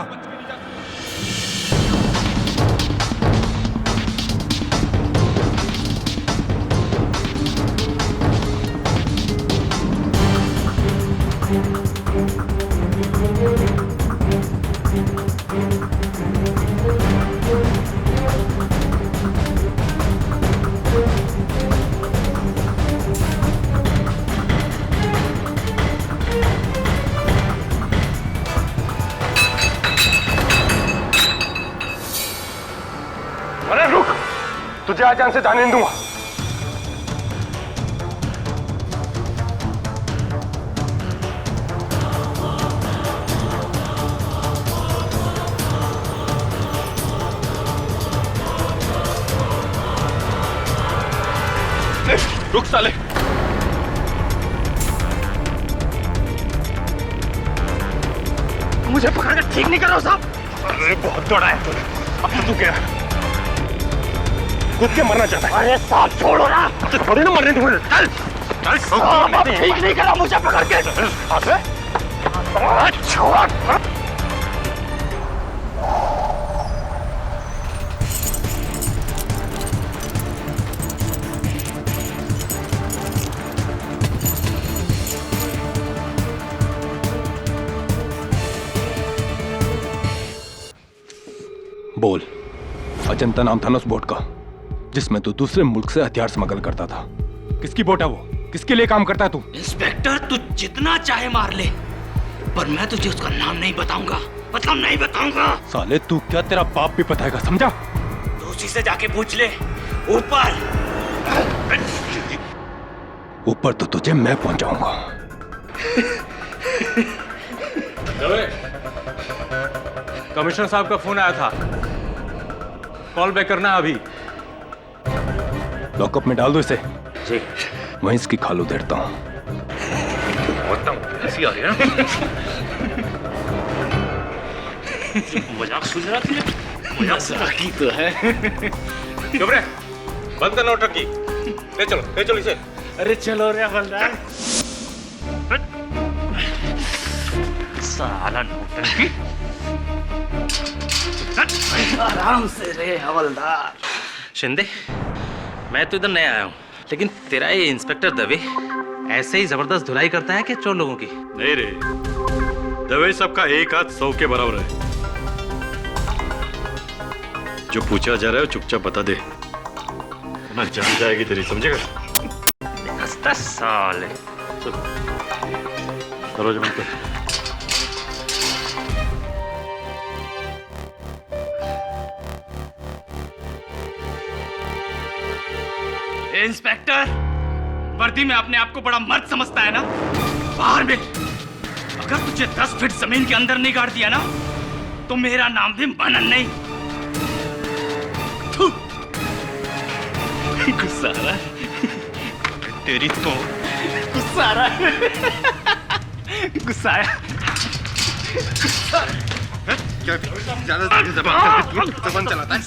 जाता। अरे रुक, तुझे आज यहाँ से जाने नहीं दूंगा। रुक साले, मुझे पकड़कर ठीक नहीं कर रहा साहब। अरे बहुत दौड़ा है तूने, अब तो तू क्या कूद के मरना चाहता है? अरे साहब छोड़ो ना, थोड़ी ना मरने दूंगा। चल चल, ठीक नहीं करा मुझे पकड़ के। छोड़। बोल, अजंता नाम था ना उस बोट का जिसमें तू दूसरे मुल्क से हथियार स्मगल करता था। किसकी बोट है वो? किसके लिए काम करता है तू? इंस्पेक्टर, तू जितना चाहे मार ले, पर मैं तुझे उसका नाम नहीं बताऊंगा। मतलब नहीं बताऊंगा। साले तू क्या, तेरा बाप भी बताएगा, समझा? तो उसी से जाके पूछ ले। ऊपर ऊपर तो तुझे मैं पहुंचाऊंगा। कमिश्नर साहब का फोन आया था, कॉल बैक करना अभी। लॉकअप में डाल दो इसे। जी। मैं इसकी खाल उधेड़ता हूँ। ऐसी आ रही है। मजाक सुन रहा थी? मजाक की तो है। चुप रहे, बंद करना नौटंकी। ले चलो इसे। अरे चलो रे हवलदार। साला नौटंकी। आराम से रे हवलदार। शिंदे, मैं तो इधर नया आया हूँ, लेकिन तेरा ये इंस्पेक्टर दवे ऐसे ही जबरदस्त धुलाई करता है कि चोर लोगों की? नहीं रे, दवे सबका एक हाथ 100 के बराबर है। जो पूछा जा रहा है चुपचाप बता दे, ना जान जाएगी तेरी, समझेगा? हंसता साले। दरवाजा बंद कर। इंस्पेक्टर, वर्दी में अपने आप को बड़ा मर्द समझता है ना? बाहर मिल। अगर तुझे 10 फीट जमीन के अंदर नहीं गाड़ दिया ना, तो मेरा नाम भी मनन नहीं। गुस्सा आ रहा है तेरी तो। गुस्सा आ रहा है। गुस्सा आया। क्या ज्यादा जबान चलाता है?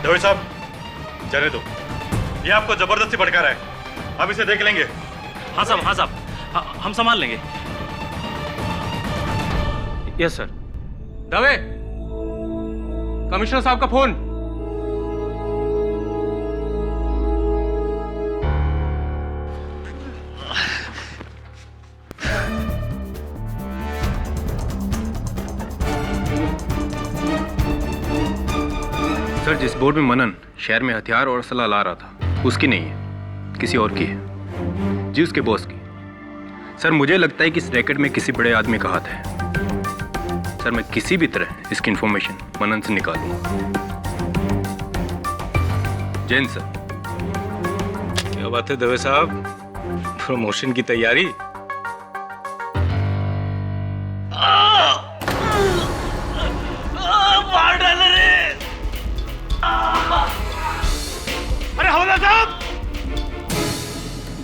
दवे साहब, जाने दो। ये आपको जबरदस्ती भड़का रहा है, अब इसे देख लेंगे। हाँ साहब, हम संभाल लेंगे। Yes sir. दवे, कमिश्नर साहब का फोन। सर, जिस बोट में मनन शहर में हथियार और असला ला रहा था, उसकी नहीं है, किसी और की है। जी, उसके बॉस की। सर, मुझे लगता है कि इस रैकेट में किसी बड़े आदमी का हाथ है। सर, मैं किसी भी तरह इसकी इंफॉर्मेशन मनन से निकालूंगा। जैन सर। क्या बात है दवे साहब, प्रमोशन की तैयारी? मार डाले रे। अरे हवलदार साहब,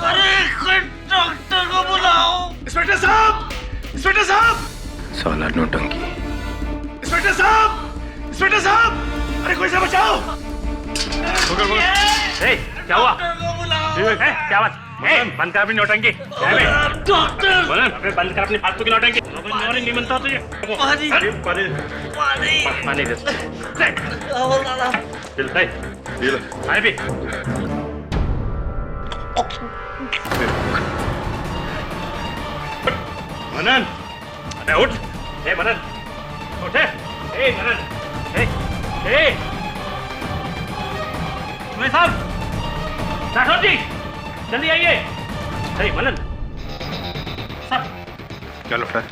अरे कोई डॉक्टर को बुलाओ। इंस्पेक्टर साहब, इंस्पेक्टर साहब। साला नौटंकी। इंस्पेक्टर साहब, इंस्पेक्टर साहब, अरे कोई से बचाओ। क्या हुआ? क्या बात? बंद कर अपनी नौटंकी। बंद कर अपनी फालतू की नौटंकी। नहीं बनता तुझे। पानी दे। पानी पी। मनन, अबे उठ। मनन, उठ। मनन, तुम्हें साहब, राठौर जी, जल्दी आइए। मनन, सर। क्या लफड़ा है?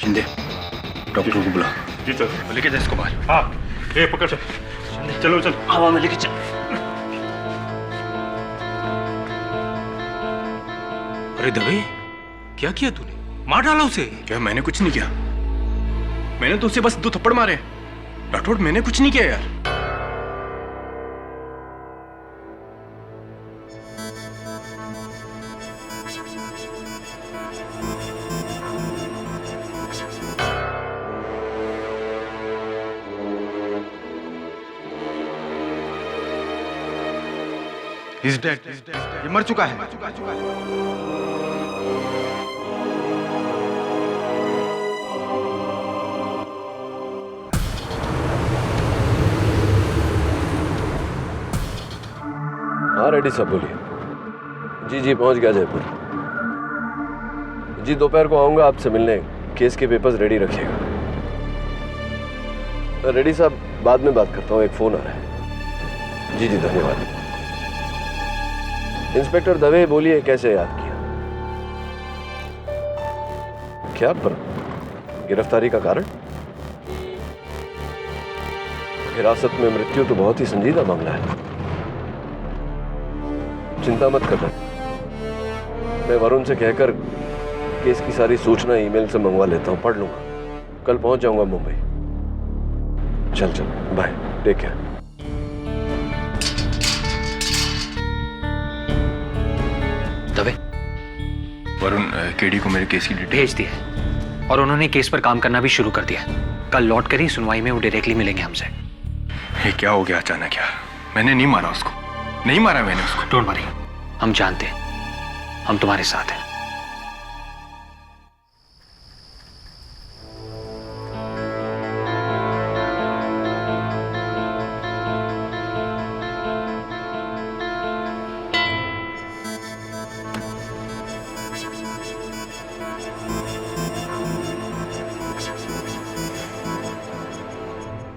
शिंदे, डॉक्टर को बुला। जी सर। लेके जा इसको बाहर। हाँ, ये पकड़ चल। चलो चल। हवा में लेके चल। अरे दवे, क्या किया तूने? मार डाला उसे। क्या मैंने कुछ नहीं किया? मैंने तो उसे बस 2 थप्पड़ मारे। राठौड़, मैंने कुछ नहीं किया यार। He's dead. ये मर चुका है। हाँ रेड्डी साहब बोलिए। जी पहुंच गया जयपुर। जी दोपहर को आऊंगा आपसे मिलने। केस के पेपर्स रेडी रखिएगा। रेड्डी साहब बाद में बात करता हूँ, एक फोन आ रहा है। जी धन्यवाद। इंस्पेक्टर दवे बोलिए, कैसे याद किया? क्या पर गिरफ्तारी का कारण? हिरासत में मृत्यु तो बहुत ही संजीदा मामला है। चिंता मत करना, मैं वरुण से कहकर केस की सारी सूचना ईमेल से मंगवा लेता हूँ, पढ़ लूंगा। कल पहुंच जाऊंगा मुंबई। चल bye, take care. Dave, Varun, KD को मेरे केस की डिटेल भेज दिया और उन्होंने केस पर काम करना भी शुरू कर दिया। कल लौट कर ही सुनवाई में वो डायरेक्टली मिलेंगे हमसे। ये क्या हो गया अचानक यार? मैंने नहीं मारा उसको, नहीं मारा मैंने उसको। डोंट वरी, हम जानते हैं, हम तुम्हारे साथ हैं।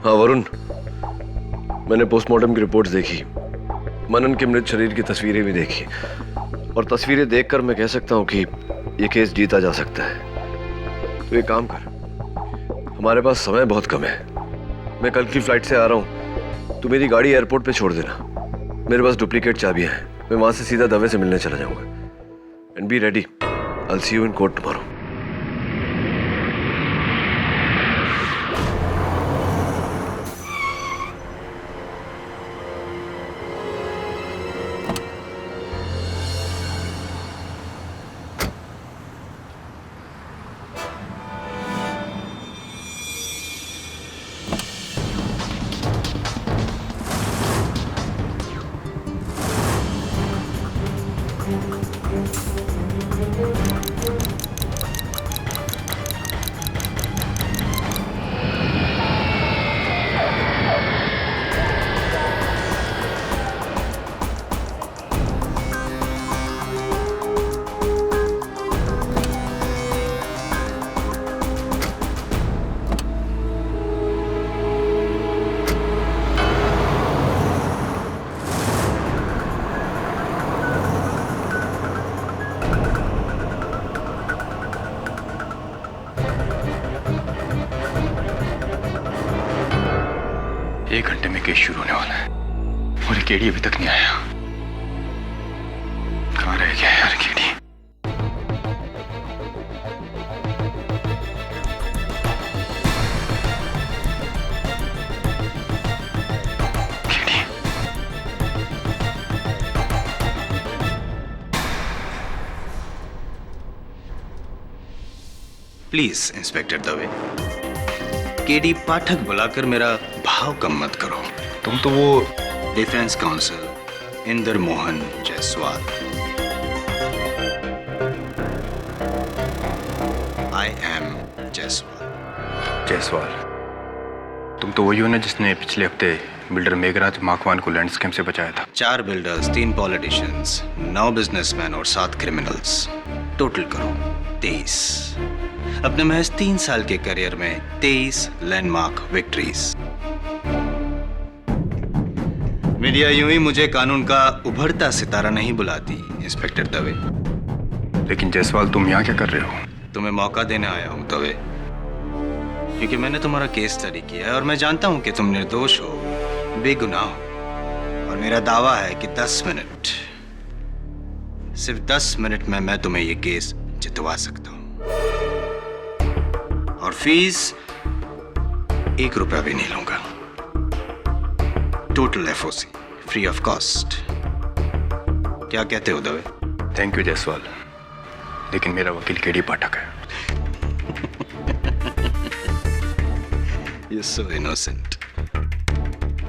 हाँ वरुण, मैंने पोस्टमार्टम की रिपोर्ट्स देखी, मनन के मृत शरीर की तस्वीरें भी देखी, और तस्वीरें देखकर मैं कह सकता हूँ कि ये केस जीता जा सकता है। तो एक काम कर, हमारे पास समय बहुत कम है। मैं कल की फ्लाइट से आ रहा हूँ, तू मेरी गाड़ी एयरपोर्ट पे छोड़ देना। मेरे पास डुप्लीकेट चाबियां हैं, मैं वहां से सीधा दवे से मिलने चला जाऊंगा। And be ready, I will see you in court tomorrow. एक घंटे में केस शुरू होने वाला है और ये केडी अभी तक नहीं आया। कहाँ रह गया यार KD? Please inspector Dave, KD Pathak बुलाकर मेरा भाव कम मत करो। तुम तो वो defence council Inder Mohan Jaiswal. I am Jaiswal. Jaiswal, तुम तो वही हो ना जिसने पिछले हफ्ते बिल्डर मेघराज माकवान को लैंड स्कैम से बचाया था। 4 बिल्डर्स, 3 पॉलिटिशियंस, 9 बिजनेसमैन और 7 क्रिमिनल्स, टोटल करो 23। अपने महज 3 साल के करियर में 23 लैंडमार्क विक्ट्रीज। मीडिया यूं ही मुझे कानून का उभरता सितारा नहीं बुलाती इंस्पेक्टर दवे। लेकिन जायसवाल, तुम यहाँ क्या कर रहे हो? तुम्हें मौका देने आया हूं दवे, क्योंकि मैंने तुम्हारा केस स्टडी किया है और मैं जानता हूं कि तुम निर्दोष हो, बेगुनाह हो। और मेरा दावा है कि 10 मिनट, सिर्फ 10 मिनट में मैं तुम्हें ये केस जितवा सकता हूं। और फीस 1 रुपया भी नहीं लूंगा। Total FOC free of cost. क्या कहते हो दवे? थैंक यू जायसवाल, लेकिन मेरा वकील केडी पाठक है। You're so innocent।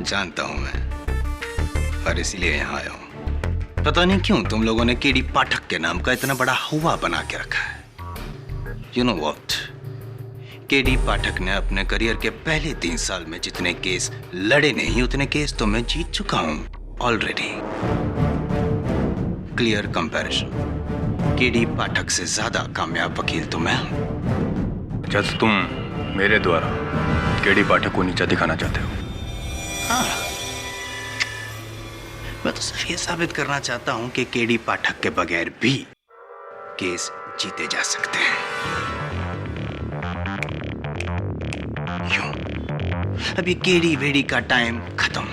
जानता हूं मैं, और इसीलिए यहां आया हूं। पता नहीं क्यों तुम लोगों ने केडी पाठक के नाम का इतना बड़ा हुआ बना के रखा है। You know what? केडी पाठक ने अपने करियर के पहले 3 साल में जितने केस लड़े नहीं, उतने केस तो मैं जीत चुका हूं ऑलरेडी। Clear comparison. केडी पाठक से ज्यादा कामयाब वकील तो मैं हूं। जज, तुम मेरे द्वारा केडी पाठक को नीचा दिखाना चाहते हो? हाँ, मैं तो सिर्फ ये साबित करना चाहता हूं कि केडी पाठक के बगैर भी केस जीते जा सकते हैं। क्यों? अभी केडी वेडी का टाइम खत्म।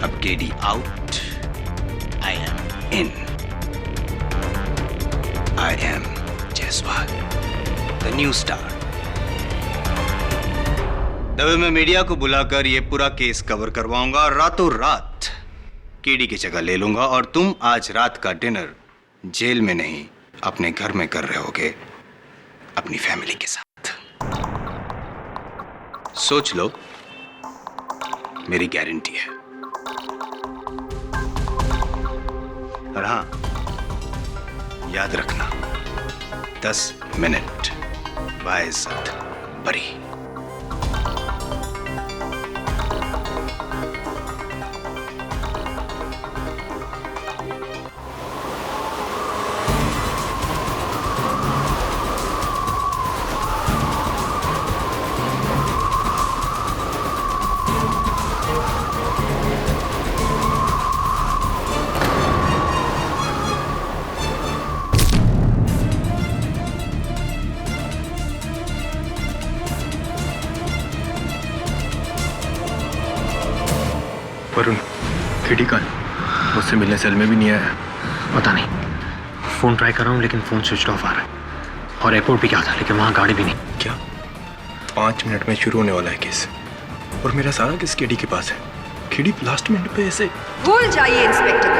अब KD out, I am in. I am Jaiswal, the new star. Dave मैं मीडिया को बुलाकर ये पूरा केस कवर करवाऊंगा और रातों रात केडी की जगह ले लूंगा, और तुम आज रात का डिनर जेल में नहीं अपने घर में कर रहे होगे अपनी फैमिली के साथ। सोच लो, मेरी गारंटी है। और हाँ, याद रखना, 10 मिनट बाइज्जत बरी। वरुण, केडी का मुझसे मिलने सेल में भी नहीं आया। पता नहीं, फोन ट्राई कर रहा हूँ लेकिन फोन स्विच ऑफ आ रहा है। और एयरपोर्ट भी क्या था, लेकिन वहाँ गाड़ी भी नहीं। क्या? 5 मिनट में शुरू होने वाला है केस, और मेरा सारा केस केडी के पास है। केडी लास्ट मिनट पे ऐसे। भूल जाइए इंस्पेक्टर,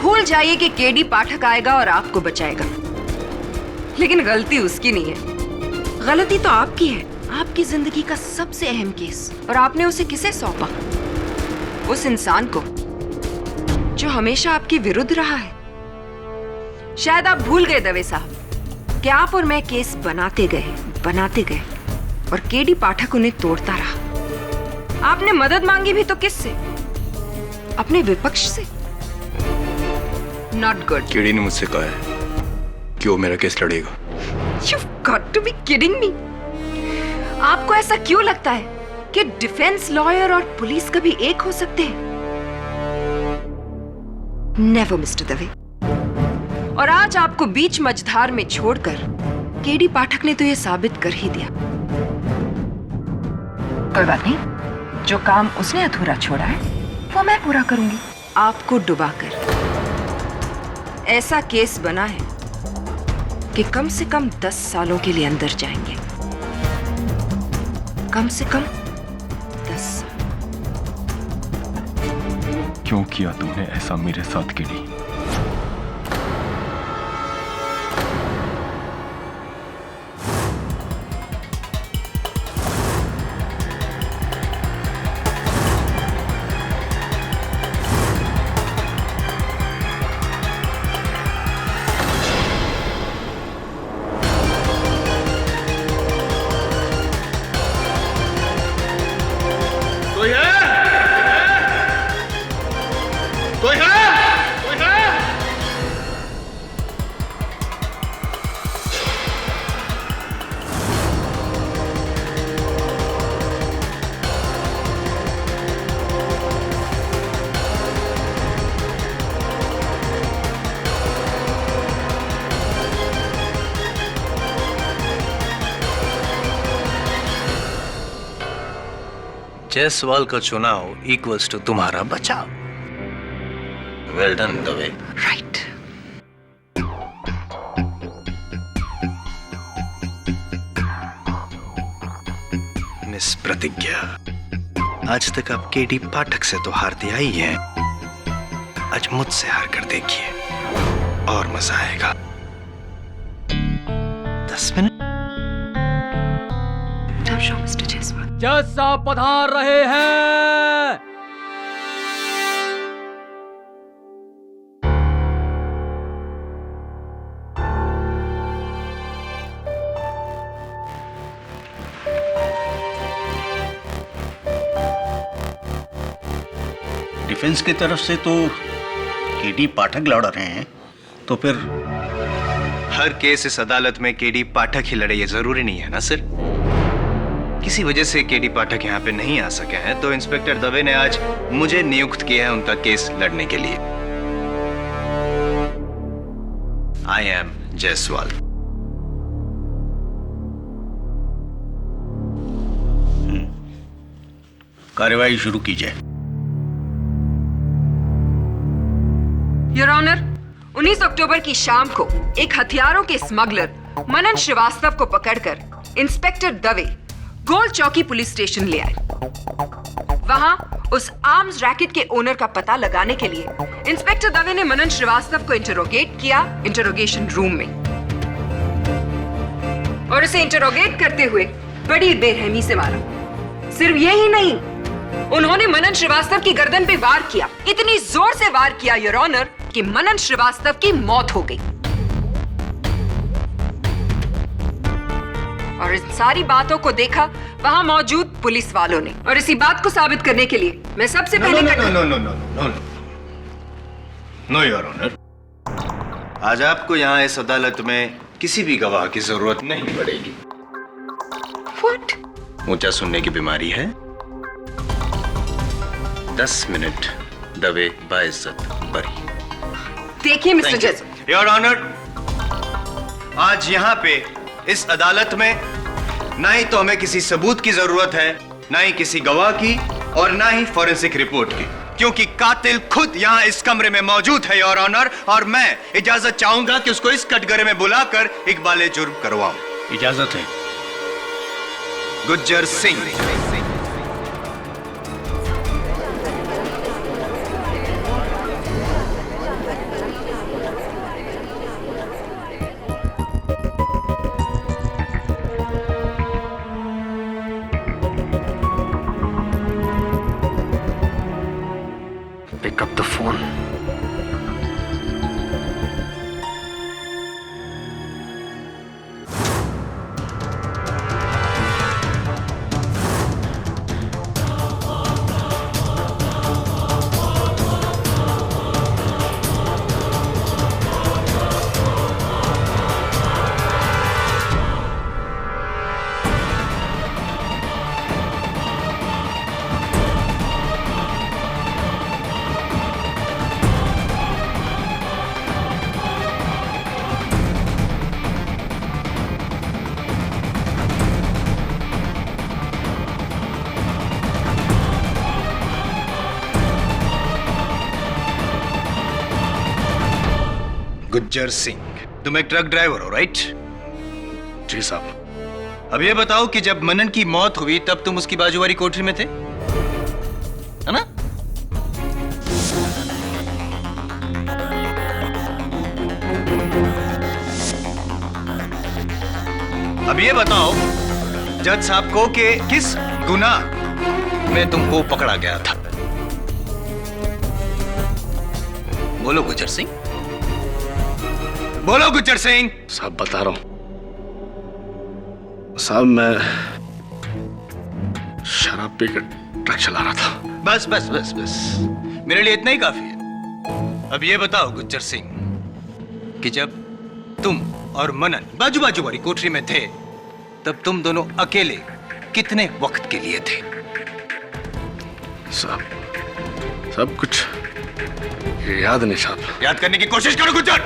भूल जाइए कि केडी पाठक आएगा और आपको बचाएगा। लेकिन गलती उसकी नहीं है, गलती तो आपकी है। आपकी जिंदगी का सबसे अहम केस, और आपने उसे किसे सौंपा? उस इंसान को जो हमेशा आपके विरुद्ध रहा है। शायद आप भूल गए दवे साहब कि आप और मैं केस बनाते गए और केडी पाठक उन्हें तोड़ता रहा। आपने मदद मांगी भी तो किससे? अपने विपक्ष से। Not good. केडी ने मुझसे कहा है कि वो मेरा केस लड़ेगा। You've got to be kidding me। आपको ऐसा क्यों लगता है कि डिफेंस लॉयर और पुलिस कभी एक हो सकते हैं? Never mister Dave. और आज आपको बीच मझधार में छोड़कर केडी पाठक ने तो यह साबित कर ही दिया। कोई बात नहीं, जो काम उसने अधूरा छोड़ा है वो मैं पूरा करूंगी। आपको डुबाकर ऐसा केस बना है कि कम से कम 10 सालों के लिए अंदर जाएंगे। कम से कम 10 साल। क्यों किया तुमने ऐसा मेरे साथ केडी? जायसवाल का चुनाव इक्वल्स टू तुम्हारा बचाव। Well done Dave. Right. Miss प्रतिज्ञा, आज तक आप केडी पाठक से तो हारती आई हैं, आज मुझसे हार कर देखिए और मजा आएगा। 10 मिनट। मिस्टर जायसवाल। जज साहब पधार रहे हैं। डिफेंस की तरफ से तो केडी पाठक लड़ रहे हैं, तो फिर हर केस इस अदालत में केडी पाठक ही लड़े, ये जरूरी नहीं है ना सर। किसी वजह से केडी पाठक यहाँ पे नहीं आ सके हैं, तो इंस्पेक्टर दवे ने आज मुझे नियुक्त किया है उनका केस लड़ने के लिए। आई एम जायसवाल। कार्यवाही शुरू कीजिए। योर ऑनर, 19 अक्टूबर की शाम को एक हथियारों के स्मगलर मनन श्रीवास्तव को पकड़कर इंस्पेक्टर दवे गोल चौकी पुलिस स्टेशन ले आए। वहां उस आर्म्स रैकेट के ओनर का पता लगाने के लिए इंस्पेक्टर दवे ने मनन श्रीवास्तव को इंटरोगेट किया इंटरोगेशन रूम में, और उसे इंटरोगेट करते हुए बड़ी बेरहमी से मारा। सिर्फ यही नहीं, उन्होंने मनन श्रीवास्तव की गर्दन पे वार किया, इतनी जोर से वार किया योर ऑनर कि मनन श्रीवास्तव की मौत हो गई। और इन सारी बातों को देखा वहां मौजूद पुलिस वालों ने, और इसी बात को साबित करने के लिए मैं सबसे पहले नो योर ऑनर, आज आपको यहाँ इस अदालत में किसी भी गवाह की जरूरत नहीं पड़ेगी। What? ऊंचा सुनने की बीमारी है। 10 मिनट दवे बाइज्जत बरी। देखिए मिस्टर जज। योर ऑनर, आज यहाँ पे इस अदालत में ना ही तो हमें किसी सबूत की जरूरत है, ना ही किसी गवाह की, और ना ही फॉरेंसिक रिपोर्ट की, क्योंकि कातिल खुद यहाँ इस कमरे में मौजूद है योर ऑनर, और मैं इजाजत चाहूंगा कि उसको इस कटघरे में बुलाकर इकबाले जुर्म करवाऊं। इजाजत है। Gujjar Singh. Pick up the phone. Gujjar Singh, तुम एक ट्रक ड्राइवर हो, राइट? जी साहब। अब ये बताओ कि जब मनन की मौत हुई तब तुम उसकी बाजू वाली कोठरी में थे, है ना? अब ये बताओ जज साहब को कि किस गुनाह में तुमको पकड़ा गया था? बोलो गुज्जर सिंह, बोलो गुज्जर सिंह। साहब बता रहा हूं साहब, मैं शराब पीकर ट्रक चला रहा था। बस बस बस बस, मेरे लिए इतना ही काफी है। अब ये बताओ गुज्जर सिंह कि जब तुम और मनन बाजू बाजू वाली कोठरी में थे तब तुम दोनों अकेले कितने वक्त के लिए थे? साहब सब कुछ याद नहीं साहब। याद करने की कोशिश करो गुज्जर,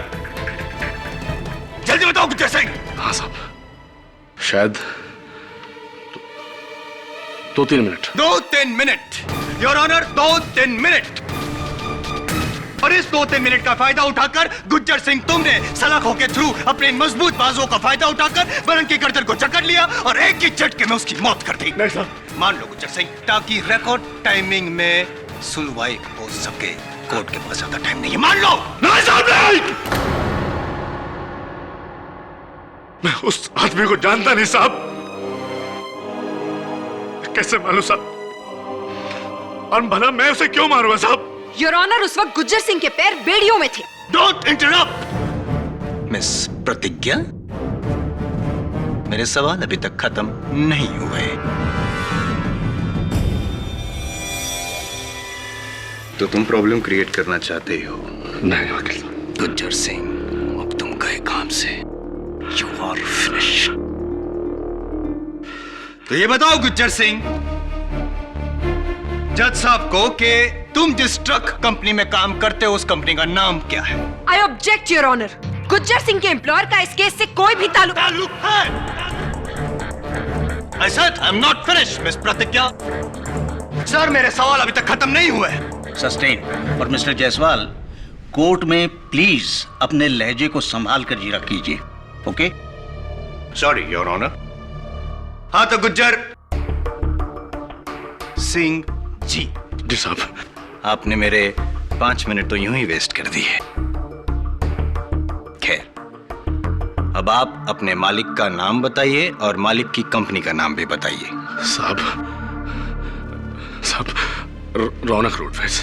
जल्दी बताओ गुज्जर सिंह। हाँ साहब, शायद 2-3 minute. 2-3 minute your honour, 2-3 minute. और इस 2-3 मिनट का फायदा उठाकर गुज्जर सिंह तुमने सलाखों के थ्रू अपने मजबूत बाजों का फायदा उठाकर बनन की गर्दन को जकड़ लिया और एक ही झटके में उसकी मौत कर दी। नहीं सर। मान लो गुज्जर सिंह, ताकि रिकॉर्ड टाइमिंग में सुनवाई हो सके। कोर्ट के पास ज्यादा टाइम नहीं है, मान लो। नहीं साहब नहीं। मैं उस आदमी को जानता नहीं साहब। कैसे मालूम साहब? और भला मैं उसे क्यों मारूंगा साहब? योर ऑनर, उस वक्त गुज्जर सिंह के पैर बेड़ियों में थे। डोंट इंटरप्ट मिस प्रतिज्ञा। मेरे सवाल अभी तक खत्म नहीं हुए। तो तुम प्रॉब्लम क्रिएट करना चाहते हो? नहीं वकील साहब। गुज्जर सिंह, अब तुम गए काम से। You are finish. तो ये बताओ गुज्जर सिंह, जज साहब को कि तुम जिस ट्रक कंपनी में काम करते हो उस कंपनी का नाम क्या है? I object your honour. Gujjar Singh के एम्प्लॉयर का इस केस से कोई भी ताल्लुक है। I said I'm not finished, miss Pratigya. Sir, मेरे सवाल अभी तक खत्म नहीं हुए। सस्टेन। और मिस्टर जायसवाल, कोर्ट में प्लीज अपने लहजे को संभाल कर जीरा कीजिए। ओके? Sorry your honour. हाँ तो गुज्जर सिंह जी। जी साहब। आपने मेरे 5 मिनट तो यूं ही वेस्ट कर दिए। खैर, अब आप अपने मालिक का नाम बताइए और मालिक की कंपनी का नाम भी बताइए। साहब रौनक रोडवेज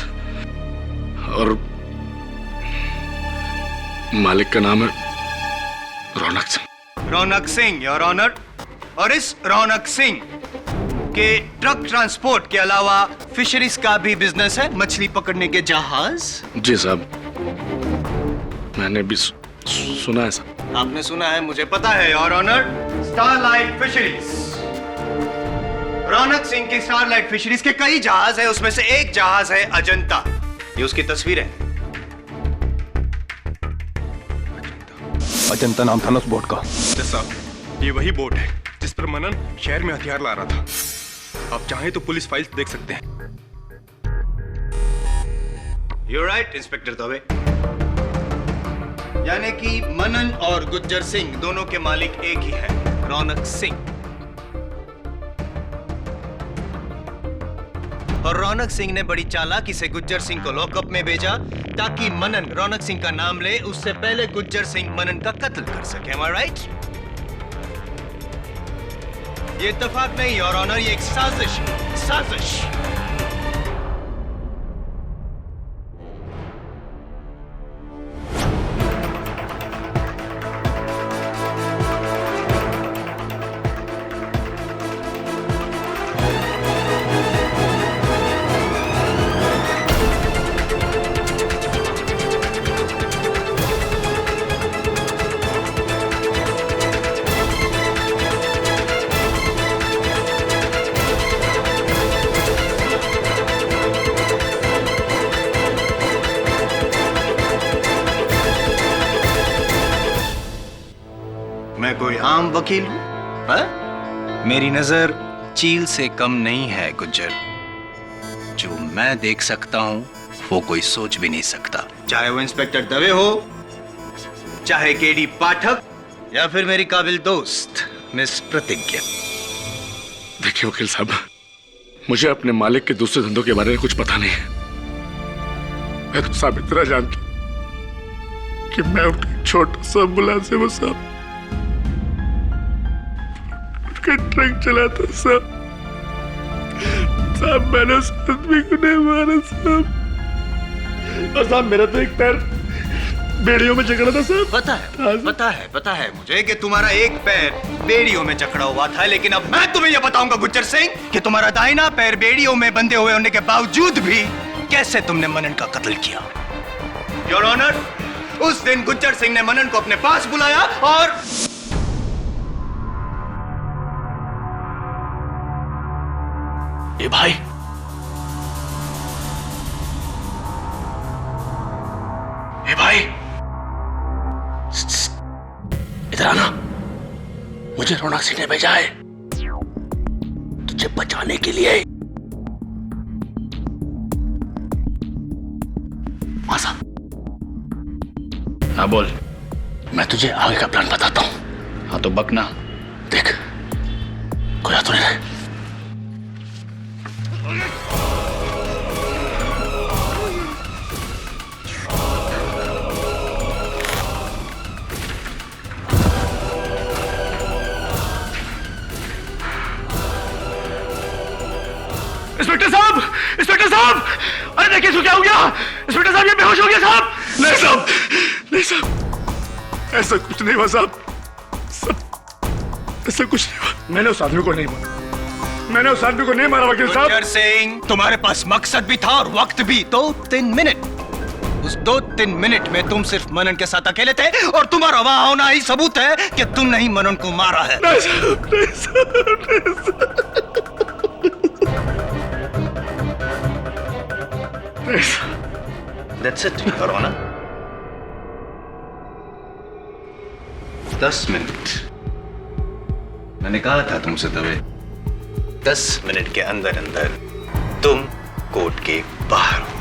और मालिक का नाम है रौनक सिंह। रौनक सिंह योर ऑनर। और इस रौनक सिंह के ट्रक ट्रांसपोर्ट के अलावा फिशरीज का भी बिजनेस है, मछली पकड़ने के जहाज। जी साहब, मैंने भी सुना है साहब। आपने सुना है, मुझे पता है your honour. Starlight Fisheries. Raunak Singh की स्टारलाइट फिशरीज के कई जहाज है, उसमें से एक जहाज है अजंता। ये उसकी तस्वीर है। अजंता नाम था ना उस बोट का। साहब, ये वही बोट है जिस पर मनन शहर में हथियार ला रहा था। आप चाहें तो पुलिस फाइल्स देख सकते हैं। You're right, inspector Dave. यानी कि मनन और गुज्जर सिंह दोनों के मालिक एक ही है, रौनक सिंह। और रौनक सिंह ने बड़ी चालाकी से गुज्जर सिंह को लॉकअप में भेजा ताकि मनन रौनक सिंह का नाम ले, उससे पहले गुज्जर सिंह मनन का कत्ल कर सके। Am I right? ये इत्तेफाक नहीं योर ऑनर, ये एक साजिश है, साजिश। मैं कोई आम वकील हूं? मेरी नजर चील से कम नहीं है गुज्जर। जो मैं देख सकता हूं वो कोई सोच भी नहीं सकता, चाहे वो इंस्पेक्टर दवे हो, चाहे केडी पाठक, या फिर मेरी काबिल दोस्त मिस प्रतिज्ञा। देखिए वकील साहब, मुझे अपने मालिक के दूसरे धंधों के बारे में कुछ पता नहीं है। मैं तो साहब इतना जानता कि मैं उनका छोटा सा मुलाजिम हूं साहब। उनका ट्रक चलाता साहब। साहब मैंने उस आदमी को नहीं मारा साहब। और साहब मेरा तो एक पैर बेड़ियों में जकड़ा था साहब। पता है मुझे कि तुम्हारा एक पैर बेड़ियों में जकड़ा हुआ था, लेकिन अब मैं तुम्हें यह बताऊंगा गुज्जर सिंह कि तुम्हारा दाहिना पैर बेड़ियों में बंधे हुए होने के बावजूद भी कैसे तुमने मनन का कत्ल किया। योर ऑनर, उस दिन गुज्जर सिंह ने मनन को अपने पास बुलाया और ए भाई, ए भाई, इधर आना। मुझे रौनक सिंह ने भेजा है तुझे बचाने के लिए। मासा, हाँ बोल। मैं तुझे आगे का प्लान बताता हूँ। हाँ तो बकना। देख, कोई आ तो नहीं रहा। इंस्पेक्टर साहब, इंस्पेक्टर साहब, अरे देखिए इसको क्या हो गया। इंस्पेक्टर साहब, ये बेहोश हो गया साहब। नहीं साहब, नहीं साहब, ऐसा कुछ नहीं हुआ साहब, ऐसा कुछ नहीं हुआ। मैंने उस आदमी को नहीं मारा, मैंने उस आदमी को नहीं मारा वकील साहब। गुज्जर सिंह, तुम्हारे पास मकसद भी था और वक्त भी। 2-3 मिनट। उस 2-3 मिनट में तुम सिर्फ मनन के साथ अकेले थे और तुम्हारा वहां होना ही सबूत है कि तुमने ही मनन को मारा है। नहीं साहब, नहीं साहब, नहीं साहब। That's it, Your Honor. 10 minute. मैंने कहा था तुमसे तभी। 10 मिनट के अंदर अंदर तुम कोर्ट के बाहर होगे।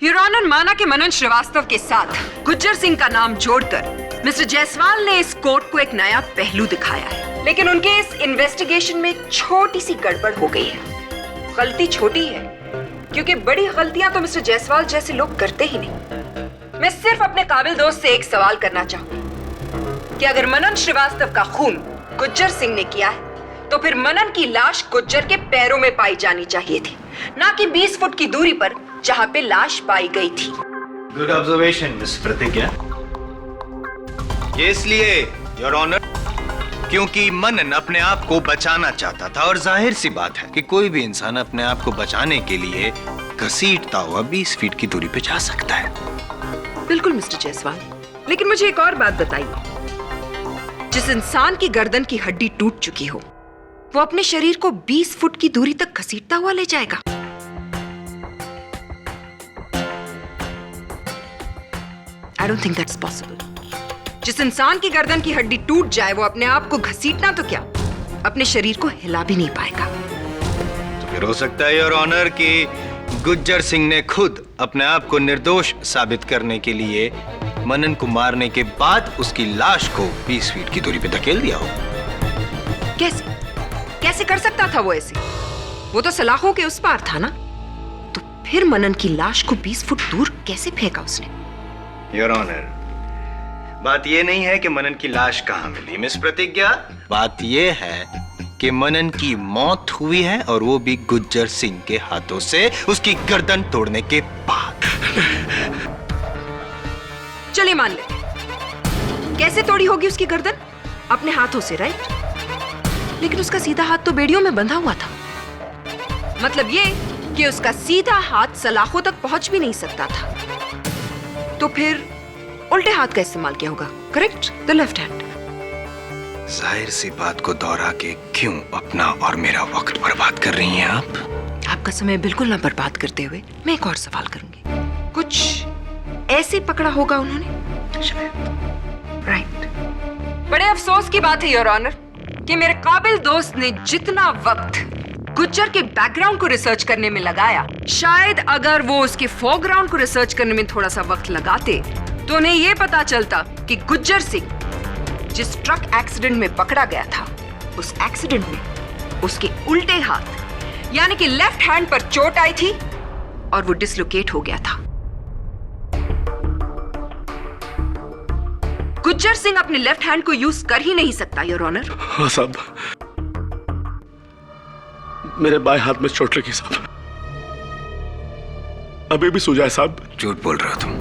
योर ऑनर, माना कि मनन श्रीवास्तव के साथ गुज्जर सिंह का नाम जोड़कर मिस्टर जायसवाल ने इस कोर्ट को एक नया पहलू दिखाया है, लेकिन उनके इस इन्वेस्टिगेशन में छोटी सी गड़बड़ हो गई है। गलती छोटी है क्योंकि बड़ी गलतियां तो मिस्टर जायसवाल जैसे लोग करते ही नहीं। मैं सिर्फ अपने काबिल दोस्त से एक सवाल करना चाहूंगी कि अगर मनन श्रीवास्तव का खून गुज्जर सिंह ने किया है तो फिर मनन की लाश गुज्जर के पैरों में पाई जानी चाहिए थी, ना कि 20 फुट की दूरी पर जहां पे लाश पाई गई थी। गुड ऑब्जर्वेशन मिस प्रतिज्ञा। ये इसलिए योर ऑनर क्योंकि मनन अपने आप को बचाना चाहता था और जाहिर सी बात है कि कोई भी इंसान अपने आप को बचाने के लिए घसीटता हुआ 20 फीट की दूरी पे जा सकता है। बिल्कुल मिस्टर जायसवाल, लेकिन मुझे एक और बात बताइए, जिस इंसान की गर्दन की हड्डी टूट चुकी हो वो अपने शरीर को 20 फुट की दूरी तक घसीटता हुआ ले जाएगा? I don't think that's possible. जिस इंसान की गर्दन की हड्डी टूट जाए वो अपने आप को घसीटना तो क्या, अपने शरीर को हिला भी नहीं पाएगा। तो फिर हो सकता है योर ऑनर कि गुज्जर सिंह ने खुद अपने आप को निर्दोष साबित करने के लिए मनन को मारने के बाद उसकी लाश को 20 फीट की दूरी पे धकेल दिया हो। कैसे कैसे कर सकता था वो ऐसे? वो तो सलाखों के उस पार था ना। तो फिर मनन की लाश को 20 फुट दूर कैसे फेंका उसने? योर ऑनर, बात यह नहीं है कि मनन की लाश कहां मिली मिस प्रतिज्ञा, बात यह है कि मनन की मौत हुई है और वो भी गुज्जर सिंह के हाथों से, उसकी गर्दन तोड़ने के बाद। चलिए मान ले, कैसे तोड़ी होगी उसकी गर्दन? अपने हाथों से, राइट? लेकिन उसका सीधा हाथ तो बेड़ियों में बंधा हुआ था। मतलब ये कि उसका सीधा हाथ सलाखों तक पहुंच भी नहीं सकता था। तो फिर उल्टे हाथ का इस्तेमाल किया होगा, करेक्ट? The left hand. जाहिर सी बात को दोहरा के क्यों अपना और मेरा वक्त बर्बाद कर रही हैं आप? आपका समय बिल्कुल ना बर्बाद करते हुए मैं एक और सवाल करूंगी। कुछ ऐसे पकड़ा होगा उन्होंने, राइट? बड़े अफसोस की बात है योर ऑनर कि मेरे काबिल दोस्त ने जितना वक्त गुज्जर के बैकग्राउंड को रिसर्च करने में लगाया, शायद अगर वो उसके फोरग्राउंड को रिसर्च करने में थोड़ा सा वक्त लगाते तो उन्हें यह पता चलता कि गुज्जर सिंह जिस ट्रक एक्सीडेंट में पकड़ा गया था, उस एक्सीडेंट में उसके उल्टे हाथ यानी कि लेफ्ट हैंड पर चोट आई थी और वो डिसलोकेट हो गया था। गुज्जर सिंह अपने लेफ्ट हैंड को यूज कर ही नहीं सकता योर ऑनर। हाँ साहब, मेरे बाएं हाथ में चोट लगी साहब, अभी भी सूजा है साहब। झूठ बोल रहे हो तुम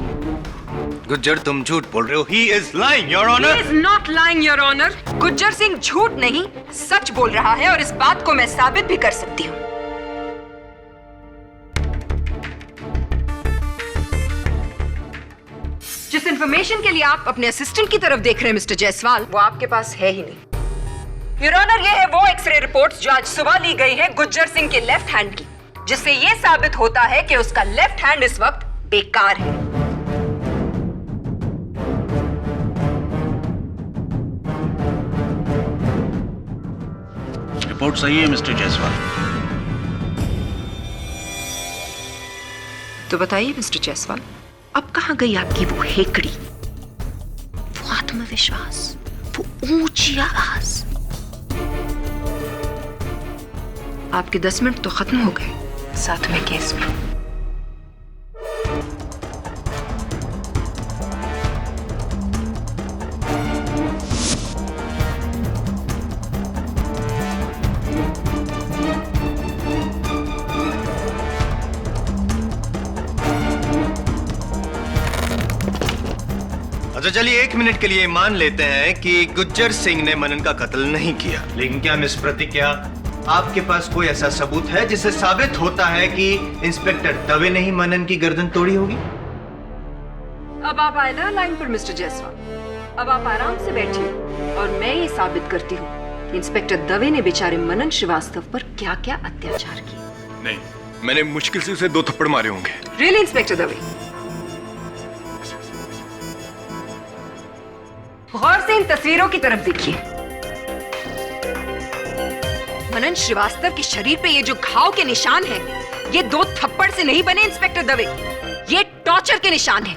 गुज्जर, तुम झूठ बोल रहे हो। He is lying, Your Honor. He is not lying, Your Honor. Gujjar Singh झूठ नहीं सच बोल रहा है और इस बात को मैं साबित भी कर सकती हूँ। जिस इंफॉर्मेशन के लिए आप अपने असिस्टेंट की तरफ देख रहे हैं मिस्टर जायसवाल, वो आपके पास है ही नहीं। योर ऑनर, ये है वो एक्सरे रिपोर्ट्स जो आज सुबह ली गई है गुज्जर सिंह के लेफ्ट हैंड की, जिससे ये साबित होता है कि उसका लेफ्ट हैंड इस वक्त बेकार है। रिपोर्ट सही है मिस्टर जायसवाल। तो बताइए मिस्टर जायसवाल, अब कहां गई आपकी वो हेकड़ी, वो आत्मविश्वास, वो ऊंची आवाज? आपके 10 मिनट तो खत्म हो गए, साथ में केस में। अच्छा चलिए 1 मिनट के लिए मान लेते हैं कि गुज्जर सिंह ने मनन का कत्ल नहीं किया, लेकिन क्या मिस प्रतिज्ञा आपके पास कोई ऐसा सबूत है जिससे साबित होता है कि इंस्पेक्टर दवे ने ही मनन की गर्दन तोड़ी होगी? अब आप आए ना लाइन पर मिस्टर जायसवाल, अब आप आराम से बैठिए और मैं ये साबित करती हूँ कि इंस्पेक्टर दवे ने बेचारे मनन श्रीवास्तव पर क्या क्या अत्याचार किए। नहीं, मैंने मुश्किल से उसे 2 थप्पड़ मारे होंगे। Really inspector Dave? गौर से इन तस्वीरों की तरफ देखिए। मनन श्रीवास्तव के शरीर पे ये जो घाव के निशान हैं, ये 2 थप्पड़ से नहीं बने इंस्पेक्टर दवे, ये टॉर्चर के निशान हैं।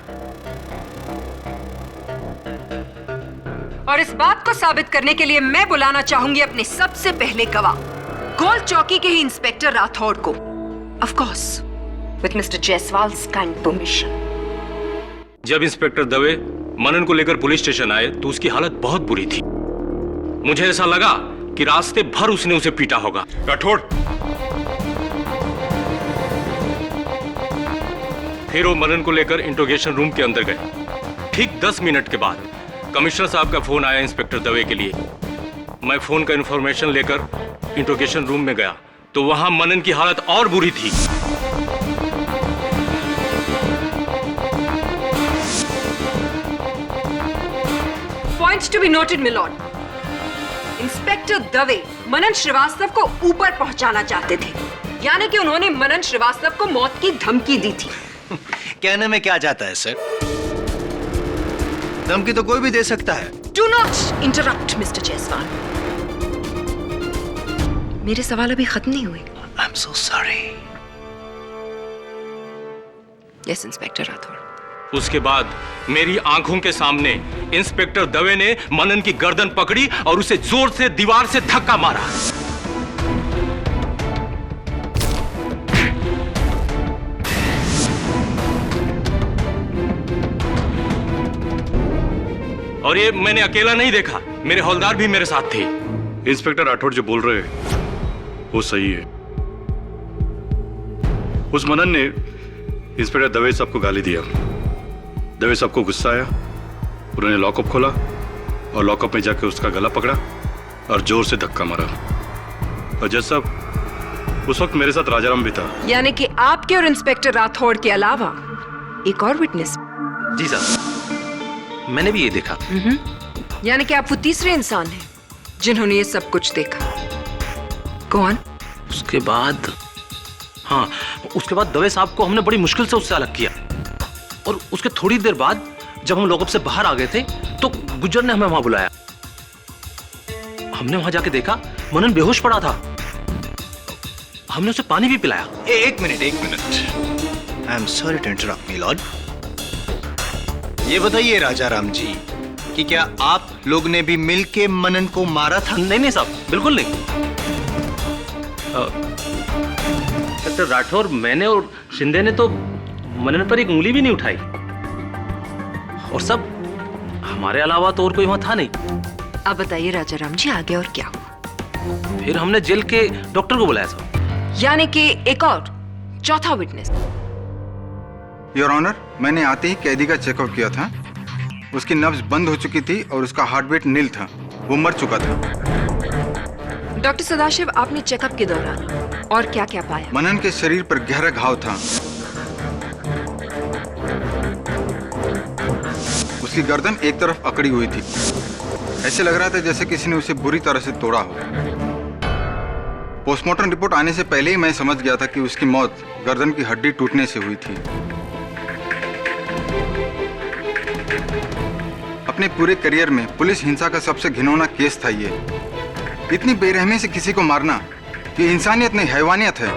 और इस बात को साबित करने के लिए मैं बुलाना चाहूंगी अपने सबसे पहले गवाह, गोल चौकी के ही इंस्पेक्टर राठौड़ को, of course with mister Jaiswal's kind permission. जब इंस्पेक्टर दवे मनन को लेकर पुलिस स्टेशन आए तो उसकी हालत बहुत बुरी थी। मुझे ऐसा लगा कि रास्ते भर उसने उसे पीटा होगा। राठौड़, फिर वो मनन को लेकर इंट्रोगेशन रूम के अंदर गए। ठीक 10 मिनट के बाद कमिश्नर साहब का फोन आया इंस्पेक्टर दवे के लिए। मैं फोन का इंफॉर्मेशन लेकर इंट्रोगेशन रूम में गया तो वहां मनन की हालत और बुरी थी। Points to be noted, milord. Inspector Dave Manan Srivastava को ऊपर पहुंचाना चाहते थे, यानी कि उन्होंने मनन श्रीवास्तव को मौत की धमकी दी थी। कहने में क्या जाता है सर, धमकी तो कोई भी दे सकता है। Do not interrupt, mister Jaiswal. मेरे सवाल अभी खत्म नहीं हुए। I'm so sorry. Yes, inspector Rathore. उसके बाद मेरी आंखों के सामने इंस्पेक्टर दवे ने मनन की गर्दन पकड़ी और उसे जोर से दीवार से धक्का मारा। और ये मैंने अकेला नहीं देखा, मेरे हवलदार भी मेरे साथ थे। इंस्पेक्टर राठौड़ जो बोल रहे हैं वो सही है। उस मनन ने इंस्पेक्टर दवे साहब को गाली दिया। दवे साहब को गुस्सा आया, उन्होंने लॉकअप खोला और लॉकअप में जाकर उसका गला पकड़ा और जोर से धक्का मारा। और जज साहब, उस वक्त मेरे साथ राजाराम भी था। यानी कि आपके और इंस्पेक्टर राठौड़ के अलावा एक और विटनेस? जी सर, मैंने भी ये देखा। यानी कि आप वो तीसरे इंसान हैं जिन्होंने ये सब कुछ देखा। कौन? उसके बाद दवे साहब को हमने बड़ी मुश्किल से उससे अलग किया और उसके थोड़ी देर बाद जब हम लॉकअप से बाहर आ गए थे तो गुज्जर ने हमें वहां बुलाया। हमने वहां जाके देखा मनन बेहोश पड़ा था। हमने उसे पानी भी पिलाया। एक minute I am sorry to interrupt my lord. ये बताइए राजाराम जी कि क्या आप लोग ने भी मिलके मनन को मारा था? नहीं साहब, बिल्कुल नहीं। डॉक्टर राठौर, मैंने और शिंदे ने तो मनन पर एक उंगली भी नहीं उठाई और सब हमारे अलावा तो और कोई वहां था नहीं। अब बताइए राजाराम जी, आगे और क्या हुआ? फिर हमने जेल के डॉक्टर को बुलाया साहब। यानी कि एक और चौथा विटनेस। योर ऑनर, मैंने आते ही कैदी का चेकआउट किया था। उसकी नब्ज बंद हो चुकी थी और उसका हार्ट बीट नील था। वो मर चुका था। डॉक्टर सदाशिव, आपने चेकअप के दौरान और क्या क्या पाया? मनन के शरीर पर गहरा घाव था। उसकी गर्दन एक तरफ अकड़ी हुई थी। ऐसे लग रहा था जैसे किसी ने उसे बुरी तरह से तोड़ा हो। पोस्टमार्टम रिपोर्ट आने से पहले ही मैं समझ गया था कि उसकी मौत गर्दन की हड्डी टूटने से हुई थी। अपने पूरे करियर में पुलिस हिंसा का सबसे घिनौना केस था ये। इतनी बेरहमी से किसी को मारना, ये इंसानियत नहीं, हैवानियत है।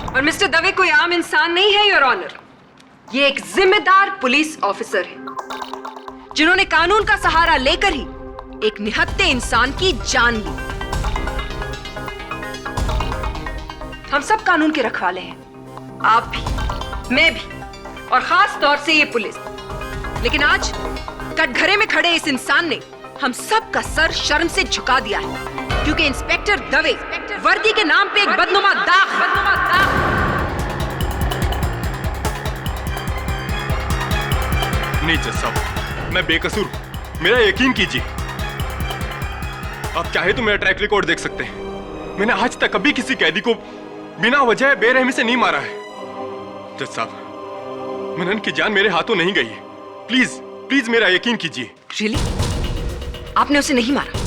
और मिस्टर दवे कोई आम इंसान नहीं है, योर ऑनर। ये एक जिम्मेदार पुलिस ऑफिसर है जिन्होंने कानून का सहारा लेकर ही एक निहत्थे इंसान की जान ली। हम सब कानून के रखवाले हैं, आप भी, मैं भी, और खास तौर से ये पुलिस। लेकिन आज कटघरे में खड़े इस इंसान ने हम सब का सर शर्म से झुका दिया है, क्योंकि इंस्पेक्टर दवे वर्दी के नाम पे एक बदनुमा दाग। नहीं जज साहब, मैं बेकसूर, मेरा यकीन कीजिए। आप चाहे तो मेरा ट्रैक रिकॉर्ड देख सकते हैं। मैंने आज तक कभी किसी कैदी को बिना वजह बेरहमी से नहीं मारा है। जज साहब, मनन की जान मेरे हाथों नहीं गई है। प्लीज प्लीज मेरा यकीन कीजिए। रियली? आपने उसे नहीं मारा?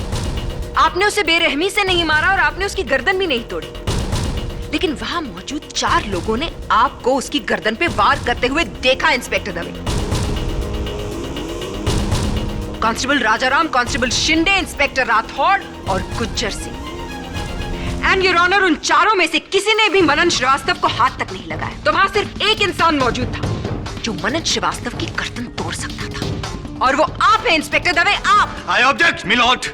आपने उसे बेरहमी से नहीं मारा और आपने उसकी गर्दन भी नहीं तोड़ी। लेकिन वहां मौजूद 4 लोगों ने आपको उसकी गर्दन पे वार करते हुए देखा। Inspector Dave, constable Rajaram, constable Shinde, inspector Rathore और Gujjar Singh. And your honour, उन चारों में से किसी ने भी मनन श्रीवास्तव को हाथ तक नहीं लगाया। तो वहां सिर्फ एक इंसान मौजूद था जो मनन श्रीवास्तव की गर्दन तोड़ सकता था, और वो आप हैं इंस्पेक्टर दवे, आप। I object milord.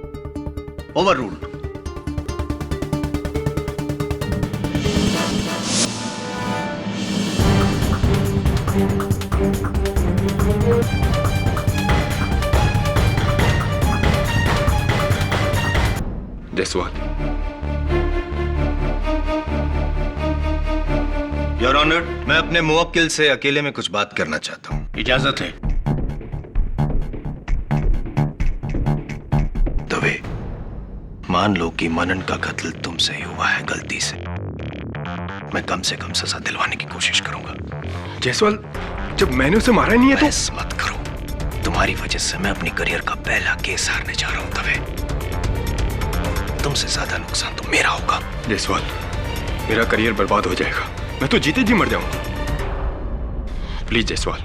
Overruled. Jaiswal. Your honour, मैं अपने मुवक्किल से अकेले में कुछ बात करना चाहता हूं। इजाजत है। दवे, मान लो कि मनन का कत्ल तुमसे ही हुआ है गलती से। मैं कम से कम सजा दिलवाने की कोशिश करूंगा। जायसवाल, जब मैंने उसे मारा नहीं है तो। बहस मत करो। तुम्हारी वजह से मैं अपनी करियर का पहला केस हारने जा रहा हूं दवे। तुमसे ज्यादा नुकसान तो मेरा होगा। जायसवाल, मेरा करियर बर्बाद हो जाएगा। मैं तो जीते जी मर जाऊंगा। प्लीज जायसवाल,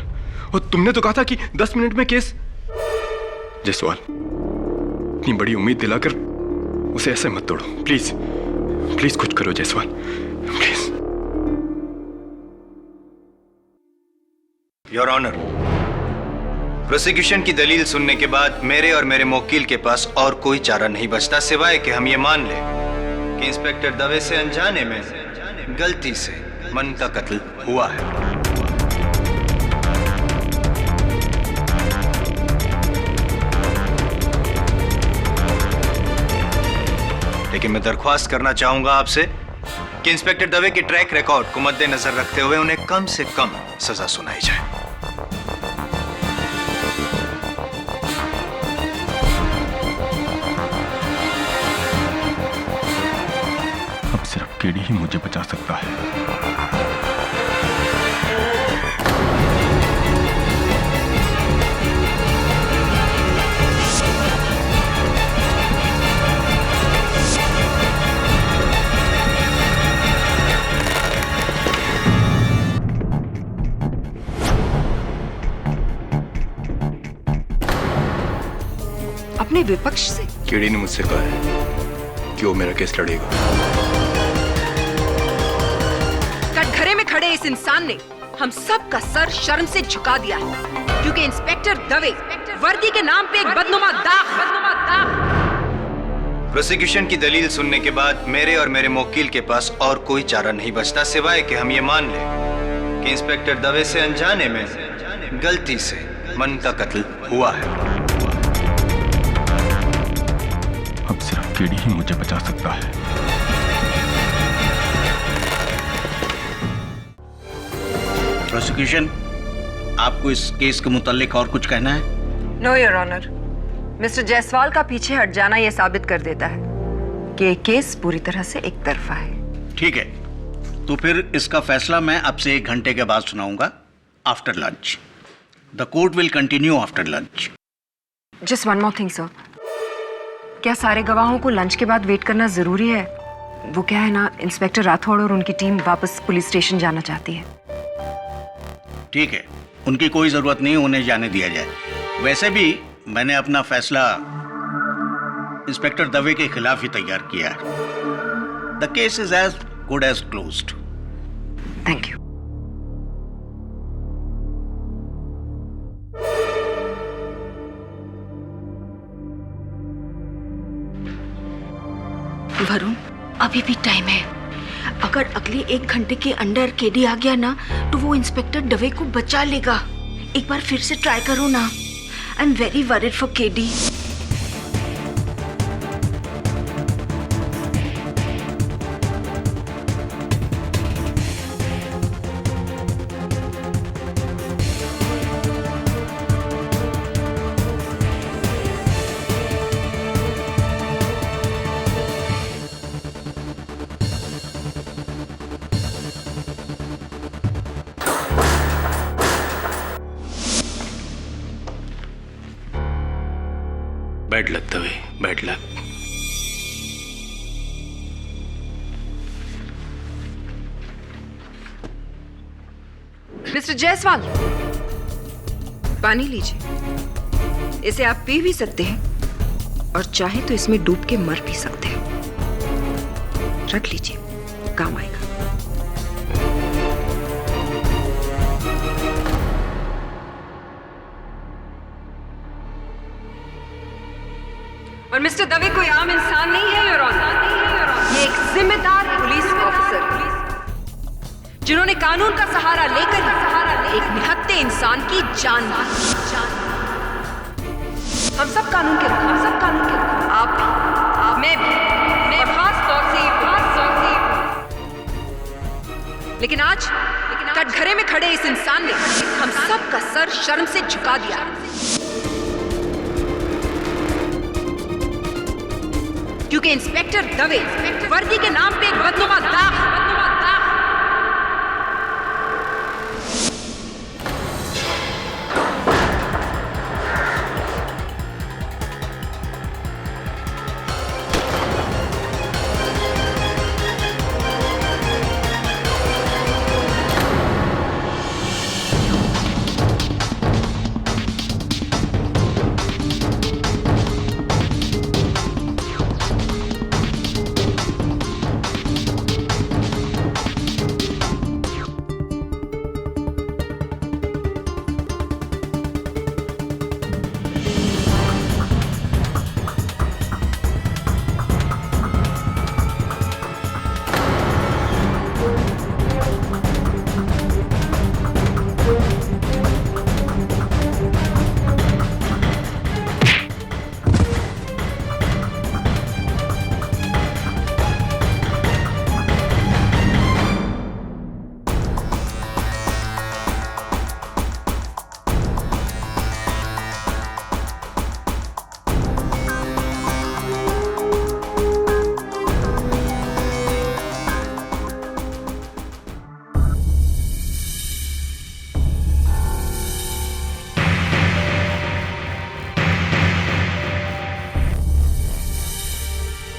और तुमने तो कहा था कि 10 मिनट में केस। जायसवाल, इतनी बड़ी उम्मीद दिलाकर उसे ऐसे मत तोड़ो। प्लीज प्लीज कुछ करो Jaiswal, please. Your honour, prosecution की दलील सुनने के बाद मेरे और मेरे मुवक्किल के पास और कोई चारा नहीं बचता सिवाय कि हम ये मान लें कि इंस्पेक्टर दवे से अनजाने में गलती से मनन का कत्ल हुआ है। लेकिन मैं दरख्वास्त करना चाहूंगा आपसे कि इंस्पेक्टर दवे के ट्रैक रिकॉर्ड को मद्देनजर रखते हुए उन्हें कम से कम सजा सुनाई जाए। अब सिर्फ केडी ही मुझे बचा सकता है। अपने विपक्ष से? केडी ने मुझसे कहा है कि वो मेरा केस लड़ेगा। कटघरे में खड़े इस इंसान ने हम सब का सर शर्म से झुका दिया है, क्योंकि इंस्पेक्टर दवे वर्दी के नाम पे एक बदनुमा दाग। प्रोसिक्यूशन की दलील सुनने के बाद मेरे और मेरे मुवक्किल के पास और कोई चारा नहीं बचता सिवाय कि हम ये मान लें कि इंस्पेक्टर दवे से अनजाने में गलती से मनन का कत्ल हुआ है। अब सिर्फ केडी ही मुझे बचा सकता है। प्रोसिक्यूशन, आपको इस केस के मुतालिक और कुछ कहना है? No your honour, Mr Jaiswal का पीछे हट जाना यह साबित कर देता है कि ये केस पूरी तरह से एक तरफा है। ठीक है, तो फिर इसका फैसला मैं आपसे 1 घंटे के बाद सुनाऊंगा, after lunch. The court will continue after lunch. Just one more thing sir, क्या सारे गवाहों को लंच के बाद वेट करना जरूरी है? वो क्या है ना, इंस्पेक्टर राठौड़ और उनकी टीम वापस पुलिस स्टेशन जाना चाहती है। ठीक है, उनकी कोई जरूरत नहीं, उन्हें जाने दिया जाए। वैसे भी मैंने अपना फैसला इंस्पेक्टर दवे के खिलाफ ही तैयार किया है। The case is as good as closed. Thank you. Varun, अभी भी टाइम है। अगर अगले 1 घंटे के अंदर केडी आ गया ना, तो वो इंस्पेक्टर दवे को बचा लेगा। एक बार फिर से ट्राई करो ना। I am very worried for KD. Bad luck Dave, bad luck. Mister Jaiswal, पानी लीजिए। इसे आप पी भी सकते हैं और चाहे तो इसमें डूब के मर भी सकते हैं। रख लीजिए, काम आएगा। और मिस्टर दवे कोई आम इंसान नहीं है योर ऑनर। ये एक जिम्मेदार पुलिस ऑफिसर है, जिन्होंने कानून का सहारा लेकर एक निहत्थे इंसान की जान ली। हम सब कानून के आप भी, मैं भी, और खास तौर से लेकिन आज कटघरे में खड़े इस इंसान ने हम सब का सर शर्म से झुका दिया। क्योंकि इंस्पेक्टर दवे वर्दी के नाम पे एक बदनुमा दाग।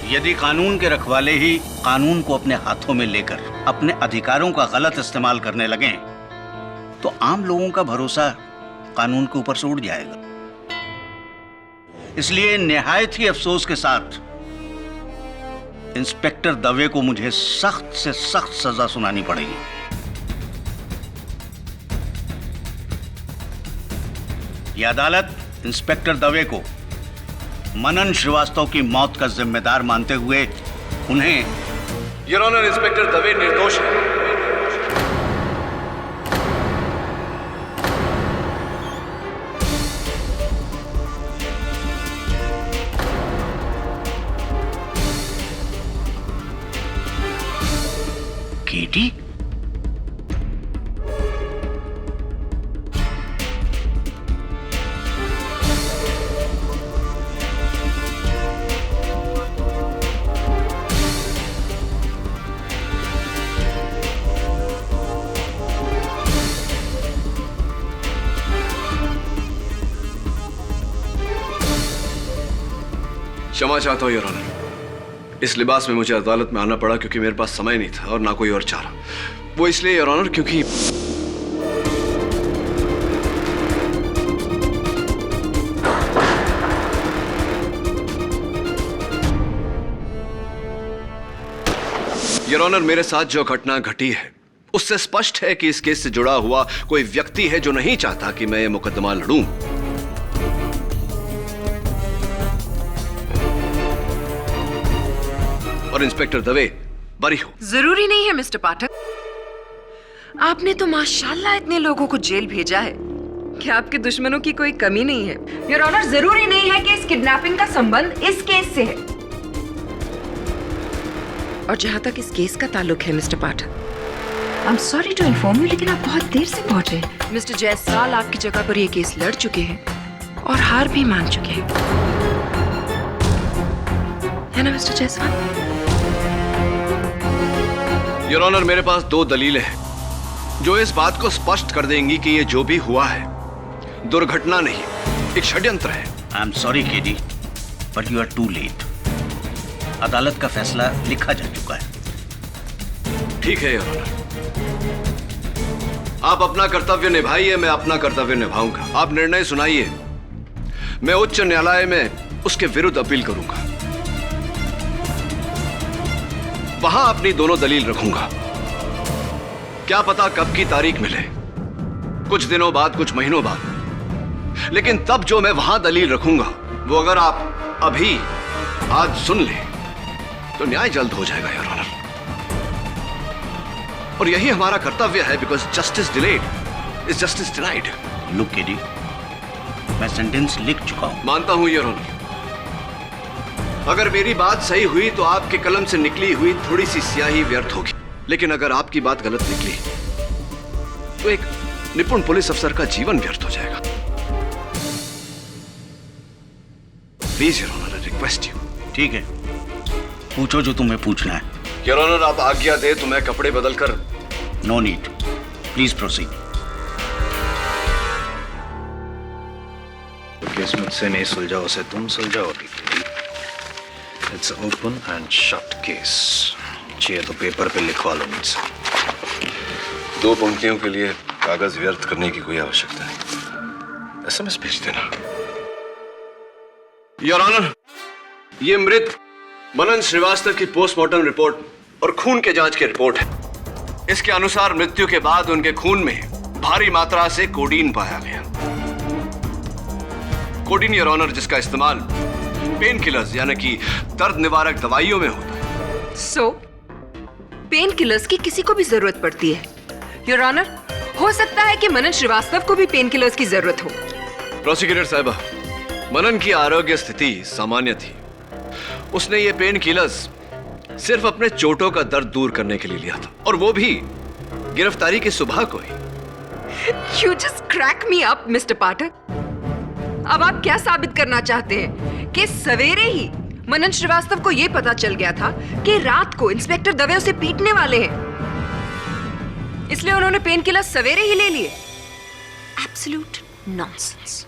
यदि कानून के रखवाले ही कानून को अपने हाथों में लेकर अपने अधिकारों का गलत इस्तेमाल करने लगें, तो आम लोगों का भरोसा कानून के ऊपर से उड़ जाएगा। इसलिए निहायत ही अफसोस के साथ इंस्पेक्टर दवे को मुझे सख्त से सख्त सजा सुनानी पड़ेगी। यह अदालत इंस्पेक्टर दवे को मनन श्रीवास्तव की मौत का जिम्मेदार मानते हुए उन्हें योर ऑनर, इंस्पेक्टर दवे निर्दोष है। केटी, क्षमा चाहता हूं योर ऑनर। इस लिबास में मुझे अदालत में आना पड़ा क्योंकि मेरे पास समय नहीं था और ना कोई और चारा। वो इसलिए योर ऑनर क्योंकि योर ऑनर मेरे साथ जो घटना घटी है उससे स्पष्ट है कि इस केस से जुड़ा हुआ कोई व्यक्ति है जो नहीं चाहता कि मैं ये मुकदमा लड़ूं। और इंस्पेक्टर दवे बरी हो। जरूरी नहीं है मिस्टर पाठक। आपने तो माशाल्लाह इतने लोगों को जेल भेजा है कि आपके दुश्मनों की कोई कमी नहीं है। योर ऑनर, जरूरी नहीं है कि इस किडनैपिंग का संबंध इस केस से है। और जहां तक इस केस का ताल्लुक है Mr Pathak, I am sorry to inform you, लेकिन आप बहुत देर से पहुंचे। मिस्टर जायसवाल आपकी जगह पर ये केस लड़ चुके हैं और हार भी मान चुके हैं, है ना मिस्टर जायसवाल? योर ऑनर मेरे पास 2 दलीलें हैं जो इस बात को स्पष्ट कर देंगी कि ये जो भी हुआ है दुर्घटना नहीं, एक षड्यंत्र है। I am sorry KD, but you are too late. अदालत का फैसला लिखा जा चुका है। ठीक है योर ऑनर, आप अपना कर्तव्य निभाइए, मैं अपना कर्तव्य निभाऊंगा। आप निर्णय सुनाइए, मैं उच्च न्यायालय में उसके विरुद्ध अपील करूंगा, वहां अपनी दोनों दलील रखूंगा। क्या पता कब की तारीख मिले, कुछ दिनों बाद, कुछ महीनों बाद, लेकिन तब जो मैं वहां दलील रखूंगा वो अगर आप अभी आज सुन ले तो न्याय जल्द हो जाएगा योर ऑनर। और यही हमारा कर्तव्य है, because justice delayed is justice denied. Look KD, मैं सेंटेंस लिख चुका हूं। मानता हूं योर ऑनर, अगर मेरी बात सही हुई तो आपके कलम से निकली हुई थोड़ी सी स्याही व्यर्थ होगी, लेकिन अगर आपकी बात गलत निकली तो एक निपुण पुलिस अफसर का जीवन व्यर्थ हो जाएगा। Please your honour, I request you. ठीक है, पूछो जो तुम्हें पूछना है। योर ऑनर आप आज्ञा दे तो मैं कपड़े बदलकर। No need, please proceed. Case मुझसे नहीं सुलझा, उसे तुम सुलझाओ। It's open and shut case. चाहिए तो पेपर पे लिखवा लो मुझसे। 2 पंक्तियों के लिए कागज व्यर्थ करने की कोई आवश्यकता नहीं। SMS भेज देना। योर ऑनर, ये मृत मनन श्रीवास्तव की पोस्टमार्टम रिपोर्ट और खून के जांच की रिपोर्ट है। इसके अनुसार मृत्यु के बाद उनके खून में भारी मात्रा से कोडीन पाया गया। कोडीन योर ऑनर, जिसका इस्तेमाल पेन किलर्स यानी कि दर्द निवारक दवाइयों में होता है। सो पेन किलर्स की किसी को भी जरूरत पड़ती है योर ऑनर। हो सकता है कि मनन श्रीवास्तव को भी पेन किलर्स की जरूरत हो। प्रोसिक्यूटर साहिबा, मनन की आरोग्य स्थिति सामान्य थी। उसने ये पेन किलर्स सिर्फ अपने चोटों का दर्द दूर करने के लिए लिया था, और वो भी गिरफ्तारी की सुबह को ही। You just crack me up, mister Pathak. अब आप क्या साबित करना चाहते हैं कि सवेरे ही मनन श्रीवास्तव को यह पता चल गया था कि रात को इंस्पेक्टर दवे उसे पीटने वाले हैं, इसलिए उन्होंने पेन किलर सवेरे ही ले लिए? Absolute nonsense.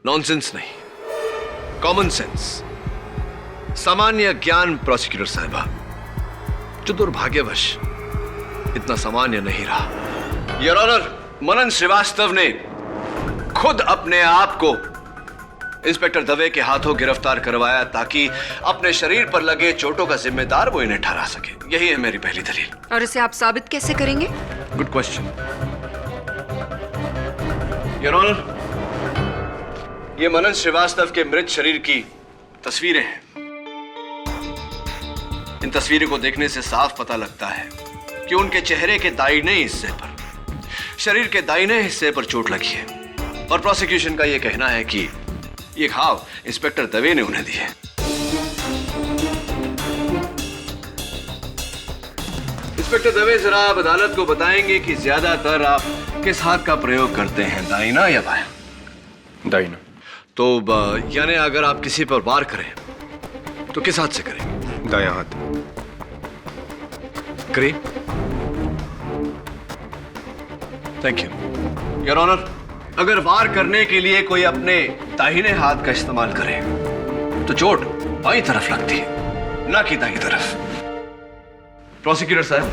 नॉनसेंस नहीं, कॉमन सेंस, सामान्य ज्ञान प्रोसिक्यूटर साहिबा, जो दुर्भाग्यवश इतना सामान्य नहीं रहा। योर ऑनर, मनन श्रीवास्तव ने खुद अपने आप को इंस्पेक्टर दवे के हाथों गिरफ्तार करवाया ताकि अपने शरीर पर लगे चोटों का जिम्मेदार वो इन्हें ठहरा सके। यही है मेरी पहली दलील। और इसे आप साबित कैसे करेंगे? Good question your honour. ये मनन श्रीवास्तव के मृत शरीर की तस्वीरें हैं। इन तस्वीरों को देखने से साफ पता लगता है कि उनके चेहरे के दाहिने हिस्से पर, शरीर के दाहिने हिस्से पर चोट लगी है, और प्रोसिक्यूशन का यह कहना है कि ये घाव इंस्पेक्टर दवे ने उन्हें दी है। इंस्पेक्टर दवे, जरा आप अदालत को बताएंगे कि ज्यादातर आप किस हाथ का प्रयोग करते हैं, दाहिना या बायां? दाहिना। तो यानी अगर आप किसी पर वार करें तो किस हाथ से करेंगे? दायां हाथ। करिए। Thank you your honour. अगर वार करने के लिए कोई अपने दाहिने हाथ का इस्तेमाल करे तो चोट बाईं तरफ लगती है, ना कि दाईं तरफ। प्रोसिक्यूटर साहब,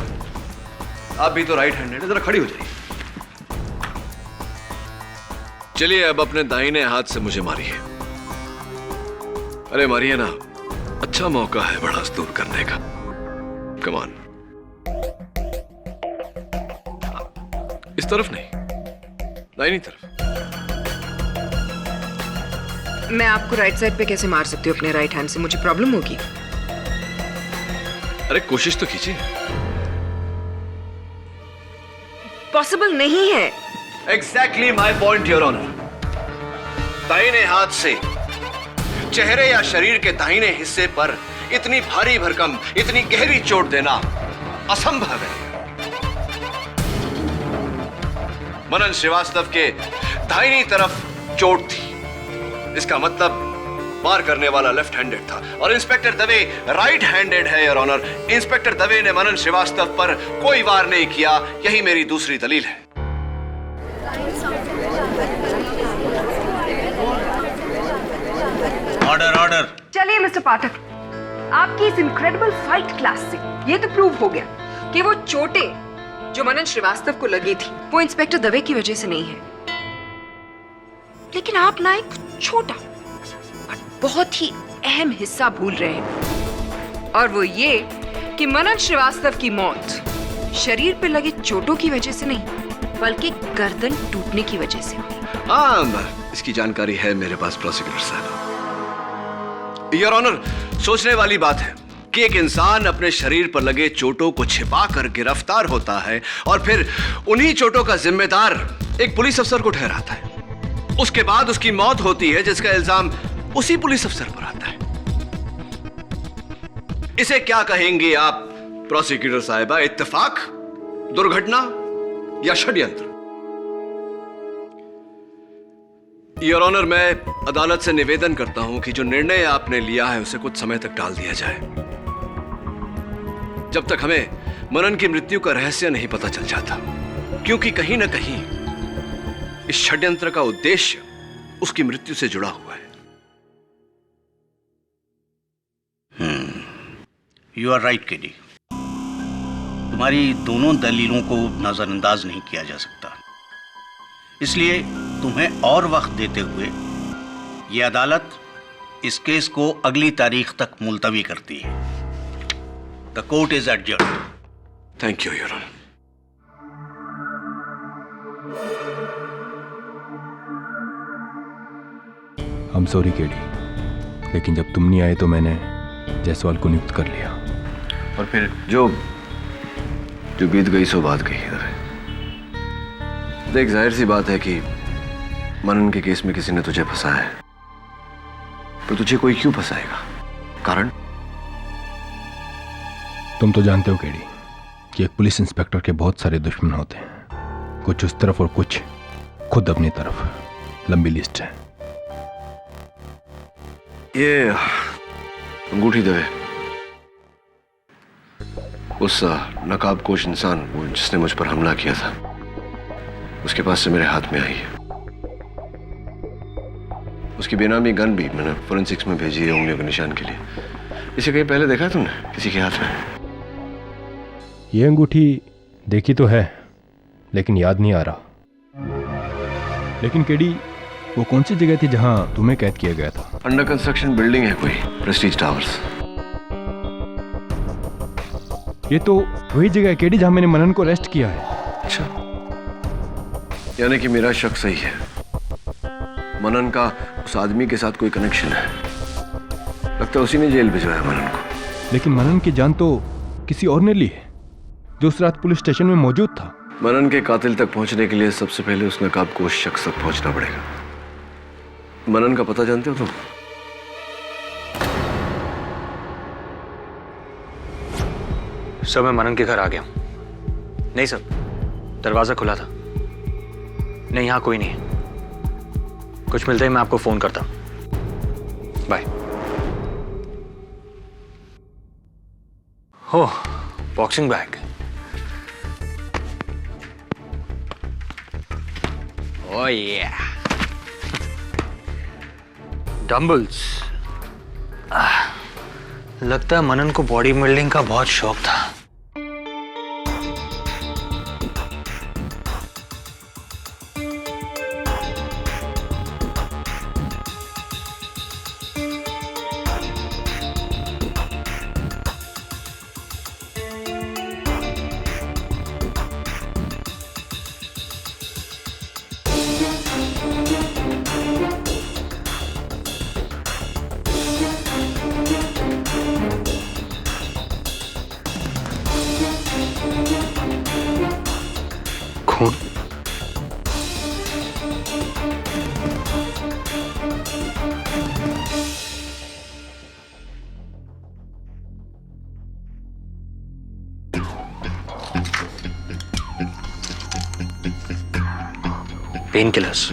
आप भी तो राइट हैंडेड है, जरा खड़ी हो जाइए। चलिए अब अपने दाहिने हाथ से मुझे मारिए। अरे मारिए ना, अच्छा मौका है भड़ास दूर करने का। Come on. इस तरफ नहीं, दाहिनी तरफ। मैं आपको राइट साइड पे कैसे मार सकती हूँ अपने राइट हैंड से? मुझे प्रॉब्लम होगी। अरे कोशिश तो कीजिए। पॉसिबल नहीं है। Exactly my point your honour. दाहिने हाथ से चेहरे या शरीर के दाहिने हिस्से पर इतनी भारी भरकम, इतनी गहरी चोट देना असंभव है। मनन श्रीवास्तव के दाहिनी तरफ चोट थी, इसका मतलब वार करने वाला लेफ्ट हैंडेड था और इंस्पेक्टर दवे राइट हैंडेड है योर ऑनर। इंस्पेक्टर दवे ने मनन श्रीवास्तव पर कोई वार नहीं किया, यही मेरी दूसरी दलील है। Order order. चलिए मिस्टर पाठक, आपकी इस इनक्रेडिबल फाइट क्लास से ये तो प्रूव हो गया कि वो चोटें जो मनन श्रीवास्तव को लगी थी वो इंस्पेक्टर दवे की वजह से नहीं है। लेकिन आप ना एक छोटा और बहुत ही अहम हिस्सा भूल रहे हैं, और वो ये कि मनन श्रीवास्तव की मौत शरीर पे लगे चोटों की वजह से नहीं बल्कि गर्दन टूटने की वजह से हुई। हाँ, इसकी जानकारी है मेरे पास प्रोसिक्यूटर साहब। योर ऑनर, सोचने वाली बात है कि एक इंसान अपने शरीर पर लगे चोटों को छिपाकर गिरफ्तार होता है और फिर उन्हीं चोटों का जिम्मेदार एक पुलिस अफसर को ठहराता है। उसके बाद उसकी मौत होती है जिसका इल्जाम उसी पुलिस अफसर पर आता है। इसे क्या कहेंगे आप प्रोसिक्यूटर साहिबा? इत्तेफाक, दुर्घटना या षड्यंत्र? योर ऑनर, मैं अदालत से निवेदन करता हूं कि जो निर्णय आपने लिया है उसे कुछ समय तक टाल दिया जाए, जब तक हमें मनन की मृत्यु का रहस्य नहीं पता चल जाता, क्योंकि कहीं ना कहीं इस षड्यंत्र का उद्देश्य उसकी मृत्यु से जुड़ा हुआ है। You are right KD. तुम्हारी दोनों दलीलों को नजरअंदाज नहीं किया जा सकता, इसलिए तुम्हें और वक्त देते हुए यह अदालत इस केस को अगली तारीख तक मुलतवी करती है। The court is adjourned. Thank you your honour. I am sorry KD, लेकिन जब तुम नहीं आए तो मैंने जायसवाल को नियुक्त कर लिया। और फिर जो बीत गई सो बात गई। देख, जाहिर सी बात है कि मनन के केस में किसी ने तुझे फंसाया है, पर तुझे कोई क्यों फंसाएगा? कारण? तुम तो जानते हो केडी कि एक पुलिस इंस्पेक्टर के बहुत सारे दुश्मन होते हैं, कुछ उस तरफ और कुछ खुद अपनी तरफ। लंबी लिस्ट है। ये अंगूठी दे उस नकाबपोश इंसान वो जिसने मुझ पर हमला किया था, उसके पास से मेरे हाथ में आई है। उसकी बेनामी गन भी मैंने फोरेंसिक्स में भेजी है उंगलियों के निशान के लिए। इसे कहीं पहले देखा है तुमने किसी के हाथ में? ये अंगूठी देखी तो है, लेकिन याद नहीं आ रहा। लेकिन केडी, वो कौन सी जगह थी जहां तुम्हें कैद किया गया था? अंडर कंस्ट्रक्शन बिल्डिंग है कोई, प्रेस्टीज टावर्स। ये तो वही जगह है केडी जहां मैंने मनन को अरेस्ट किया है। अच्छा, यानी कि मेरा शक सही है। मनन का उस आदमी के साथ कोई कनेक्शन है। लगता है उसी ने जेल भिजवाया मनन को। लेकिन मनन की जान तो किसी और ने ली है, जो उस रात पुलिस स्टेशन में मौजूद था। मनन के कातिल तक पहुंचने के लिए सबसे पहले उस नकाबपोश शख्स तक पहुंचना पड़ेगा। मनन का पता जानते हो तुम? सर, मैं मनन के घर आ गया हूं। नहीं सर, दरवाजा खुला था। नहीं, यहां कोई नहीं है। कुछ मिलते ही मैं आपको फोन करता हूं। बाय। हो, बॉक्सिंग बैग। ओह या, डंबल्स, लगता है मनन को बॉडी बिल्डिंग का बहुत शौक था। खून। Pain killers.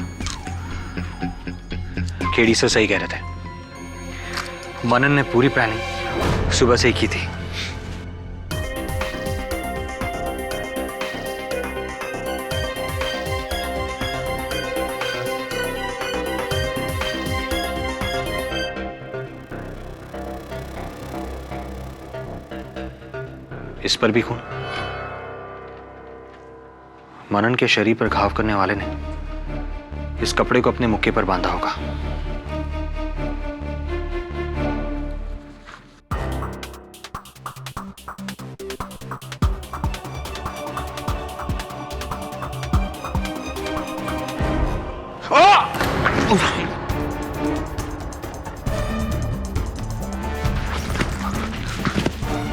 केडी से सही कह रहे थे। मनन ने पूरी प्लानिंग सुबह से ही की थी। इस पर भी खून। मनन के शरीर पर घाव करने वाले ने इस कपड़े को अपने मुक्के पर बांधा होगा।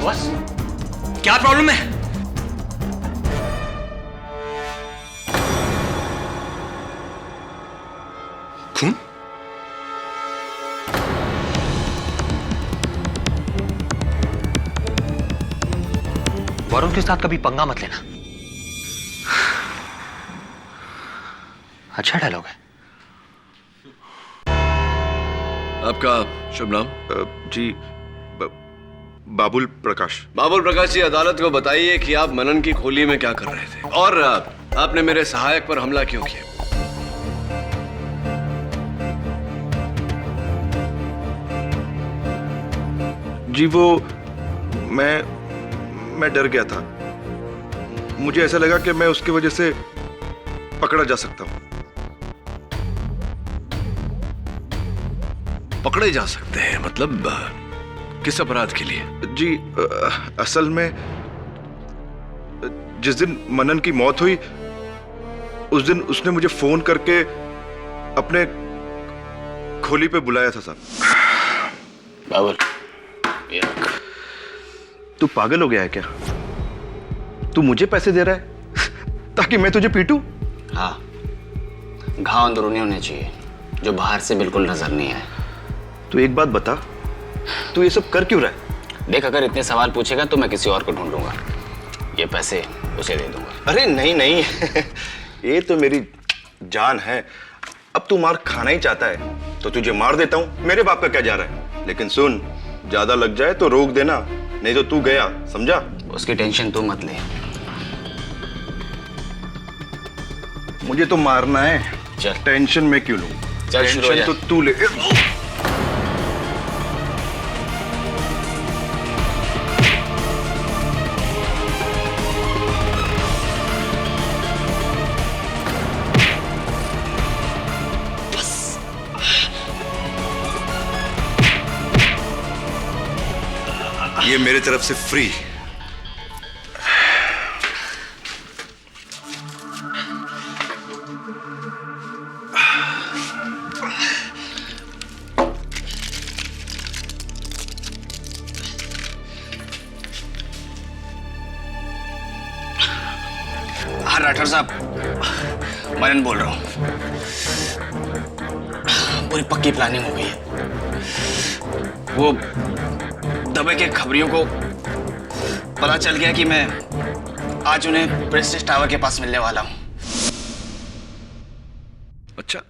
बॉस, क्या प्रॉब्लम है? खून? वरुण के साथ कभी पंगा मत लेना। अच्छा डायलॉग है। आपका शुभ नाम? जी बाबुल प्रकाश। बाबुल प्रकाश जी, अदालत को बताइए कि आप मनन की खोली में क्या कर रहे थे और आपने मेरे सहायक पर हमला क्यों किया? जी वो मैं डर गया था। मुझे ऐसा लगा कि मैं उसकी वजह से पकड़ा जा सकता हूं। पकड़े जा सकते हैं? मतलब किस अपराध के लिए? जी असल में जिस दिन मनन की मौत हुई उस दिन उसने मुझे फोन करके अपने खोली पे बुलाया था साहब। बाबुल, तू पागल हो गया है क्या? तू मुझे पैसे दे रहा है ताकि मैं तुझे पीटूं? हाँ, घाव अंदरूनी होने चाहिए जो बाहर से बिल्कुल नजर नहीं आए। तू एक बात बता, तू ये सब कर क्यों रहा है? देख, अगर इतने सवाल पूछेगा तो मैं किसी और को ढूंढ लूंगा। ये पैसे उसे दे दूंगा। अरे नहीं नहीं ये तो मेरी जान है। अब तू मार खाना ही चाहता है तो तुझे मार देता हूं। मेरे बाप का क्या जा रहा है? लेकिन सुन, ज्यादा लग जाए तो रोक देना, नहीं तो तू गया, समझा? उसकी टेंशन तू मत ले। मुझे तो मारना है। चल। टेंशन मैं क्यों लूं? चल, शुरू हो जा। टेंशन तो तू ले। ये मेरी तरफ से फ्री। हाँ राठौर साहब, मनन बोल रहा हूं। पूरी पक्की प्लानिंग हो गई है। वो दबे के खबरियों को पता चल गया कि मैं आज उन्हें प्रेस्टीज टावर के पास मिलने वाला हूं। अच्छा,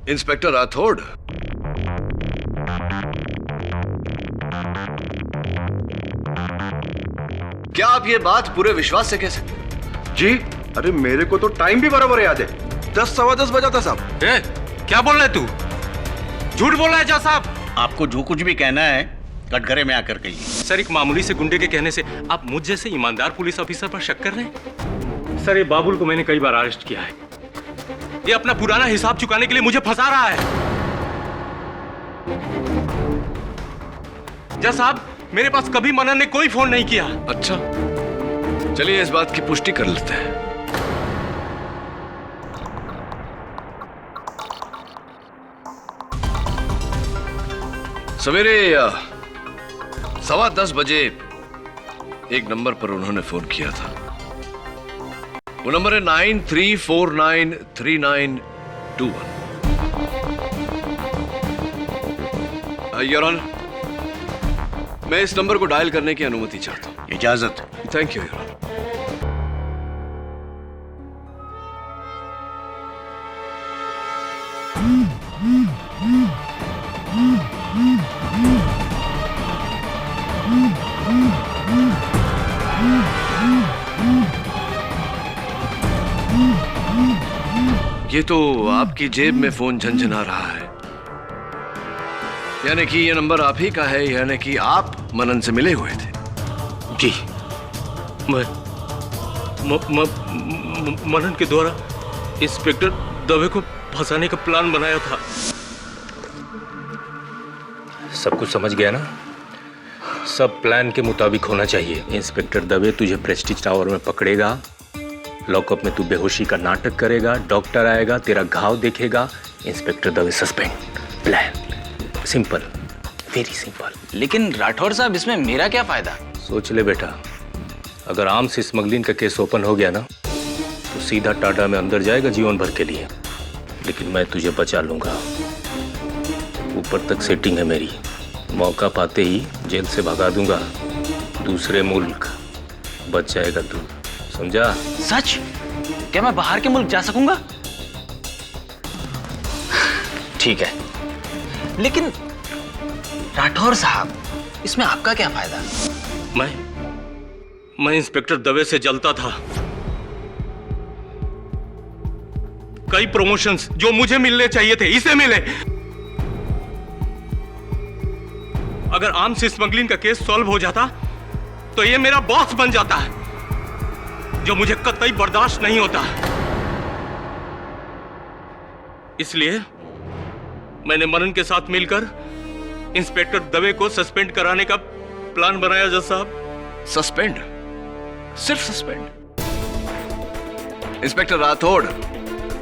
इंस्पेक्टर राठौड़, क्या आप ये बात पूरे विश्वास से कह सकते? जी अरे मेरे को तो टाइम भी बराबर याद है। 10 सवा 10 बजा था साहब। क्या बोल रहा है तू? झूठ बोल रहा है जज साहब। आपको जो कुछ भी कहना है कटघरे में आकर कहिए। सर, एक मामूली से गुंडे के कहने से आप मुझ जैसे ईमानदार पुलिस ऑफिसर पर शक कर रहे हैं? सर, ये बाबुल को मैंने कई बार अरेस्ट किया है। ये अपना पुराना हिसाब चुकाने के लिए मुझे फंसा रहा है। जज साहब, मेरे पास कभी मनन ने कोई फोन नहीं किया। अच्छा, चलिए इस बात की पुष्टि कर लेते हैं। सवेरे 10:15 बजे एक नंबर पर उन्होंने फोन किया था। वो नंबर है 93493921। योर ऑनर, मैं इस नंबर को डायल करने की अनुमति चाहता हूं। इजाजत। Thank you your honour. ये तो आपकी जेब में फोन झनझना रहा है, यानी कि ये नंबर आप ही का है, यानी कि आप मनन से मिले हुए थे। जी, मनन के द्वारा इंस्पेक्टर दवे को फंसाने का प्लान बनाया था। सब कुछ समझ गया ना? सब प्लान के मुताबिक होना चाहिए। इंस्पेक्टर दवे तुझे प्रेस्टीज टावर में पकड़ेगा, लॉकअप में तू बेहोशी का नाटक करेगा, डॉक्टर आएगा, तेरा घाव देखेगा, inspector Dave suspend. Plan simple, very simple. लेकिन राठौर साहब, इसमें मेरा क्या फायदा? सोच ले बेटा, अगर आर्म्स स्मगलिंग का केस ओपन हो गया ना तो सीधा टाटा में अंदर जाएगा जीवन भर के लिए। लेकिन मैं तुझे बचा लूंगा। ऊपर तक सेटिंग है मेरी, मौका पाते ही जेल से भगा दूंगा। दूसरे मुल्क बच जाएगा तू, समझा? सच? क्या मैं बाहर के मुल्क जा सकूंगा? ठीक है, लेकिन राठौर साहब, इसमें आपका क्या फायदा? मैं इंस्पेक्टर दवे से जलता था। कई प्रमोशंस जो मुझे मिलने चाहिए थे, इसे मिले। अगर आर्म्स स्मगलिंग का केस सॉल्व हो जाता तो ये मेरा बॉस बन जाता है, जो मुझे कतई बर्दाश्त नहीं होता। इसलिए मैंने मनन के साथ मिलकर इंस्पेक्टर दवे को सस्पेंड कराने का प्लान बनाया। जज साहब, सस्पेंड? सिर्फ सस्पेंड? इंस्पेक्टर राठौड़,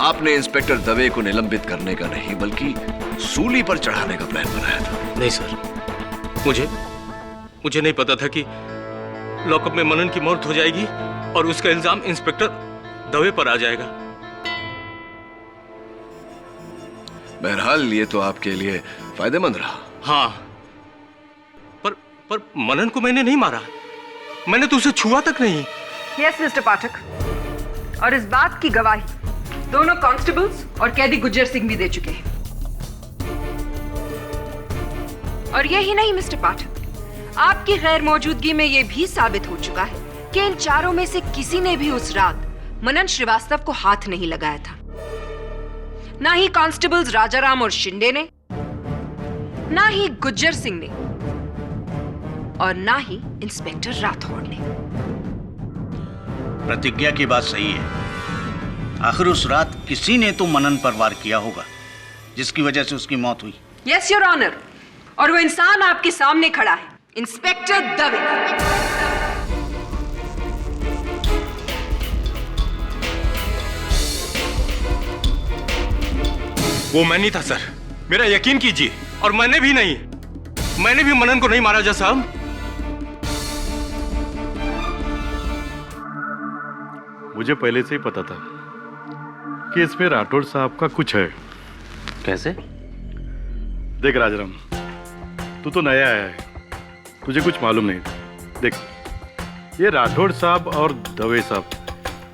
आपने इंस्पेक्टर दवे को निलंबित करने का नहीं बल्कि सूली पर चढ़ाने का प्लान बनाया था। नहीं सर, मुझे नहीं पता था कि लॉकअप में मनन की मौत हो जाएगी और उसका इल्जाम इंस्पेक्टर दवे पर आ जाएगा। बहरहाल ये तो आपके लिए फायदेमंद रहा। हाँ, पर मनन को मैंने नहीं मारा, मैंने तो उसे छुआ तक नहीं। यस मिस्टर पाठक, और इस बात की गवाही दोनों कांस्टेबल्स और कैदी गुज्जर सिंह भी दे चुके हैं। और यही नहीं मिस्टर पाठक, आपकी गैर मौजूदगी में यह भी साबित हो चुका है कि इन चारों में से किसी ने भी उस रात मनन श्रीवास्तव को हाथ नहीं लगाया था। ना ही कांस्टेबल्स राजाराम और शिंदे ने, ना ही गुज्जर सिंह ने, और ना ही इंस्पेक्टर राठौड़ ने। प्रतिज्ञा की बात सही है। आखिर उस रात किसी ने तो मनन पर वार किया होगा, जिसकी वजह से उसकी मौत हुई। यस योर ऑनर, और वो इंसान आपके सामने खड़ा है, इंस्पेक्टर दवे। वो मैं नहीं था सर, मेरा यकीन कीजिए। और मैंने भी मनन को नहीं मारा। जज साहब, मुझे पहले से ही पता था कि इसमें राठौड़ साहब का कुछ है। कैसे? देख राजाराम, तू तो नया आया है, तुझे कुछ मालूम नहीं था। देख, ये राठौड़ साहब और दवे साहब,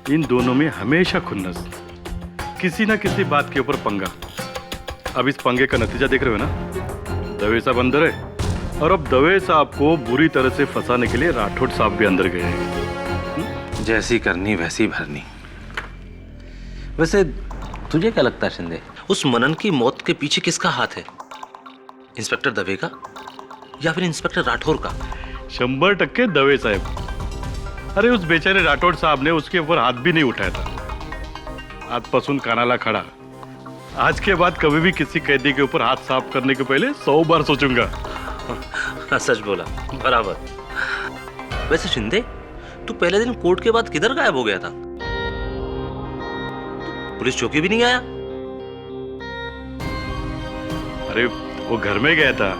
इन दोनों में हमेशा खुन्नस, किसी ना किसी बात के ऊपर पंगा। अब इस पंगे का नतीजा देख रहे हो ना? दवे साहब अंदर है, और अब दवे साहब को बुरी तरह से फंसाने के लिए राठौड़ साहब भी अंदर गए हैं। जैसी करनी वैसी भरनी। वैसे तुझे क्या लगता है शिंदे, उस मनन की मौत के पीछे किसका हाथ है? इंस्पेक्टर दवे का या फिर इंस्पेक्टर राठौर का? 100% दवे साहेब. अरे उस बेचारे राठौड़ साहब ने उसके ऊपर हाथ भी नहीं उठाया था. आजपासून कानाला खड़ा. आज के बाद कभी भी किसी कैदी के ऊपर हाथ साफ करने के पहले 100 बार सोचूंगा. सच बोला, बराबर. वैसे शिंदे, तू पहले दिन कोर्ट के बाद किधर गायब हो गया था? पुलिस चौकी भी नहीं आया? अरे वो घर में गया था.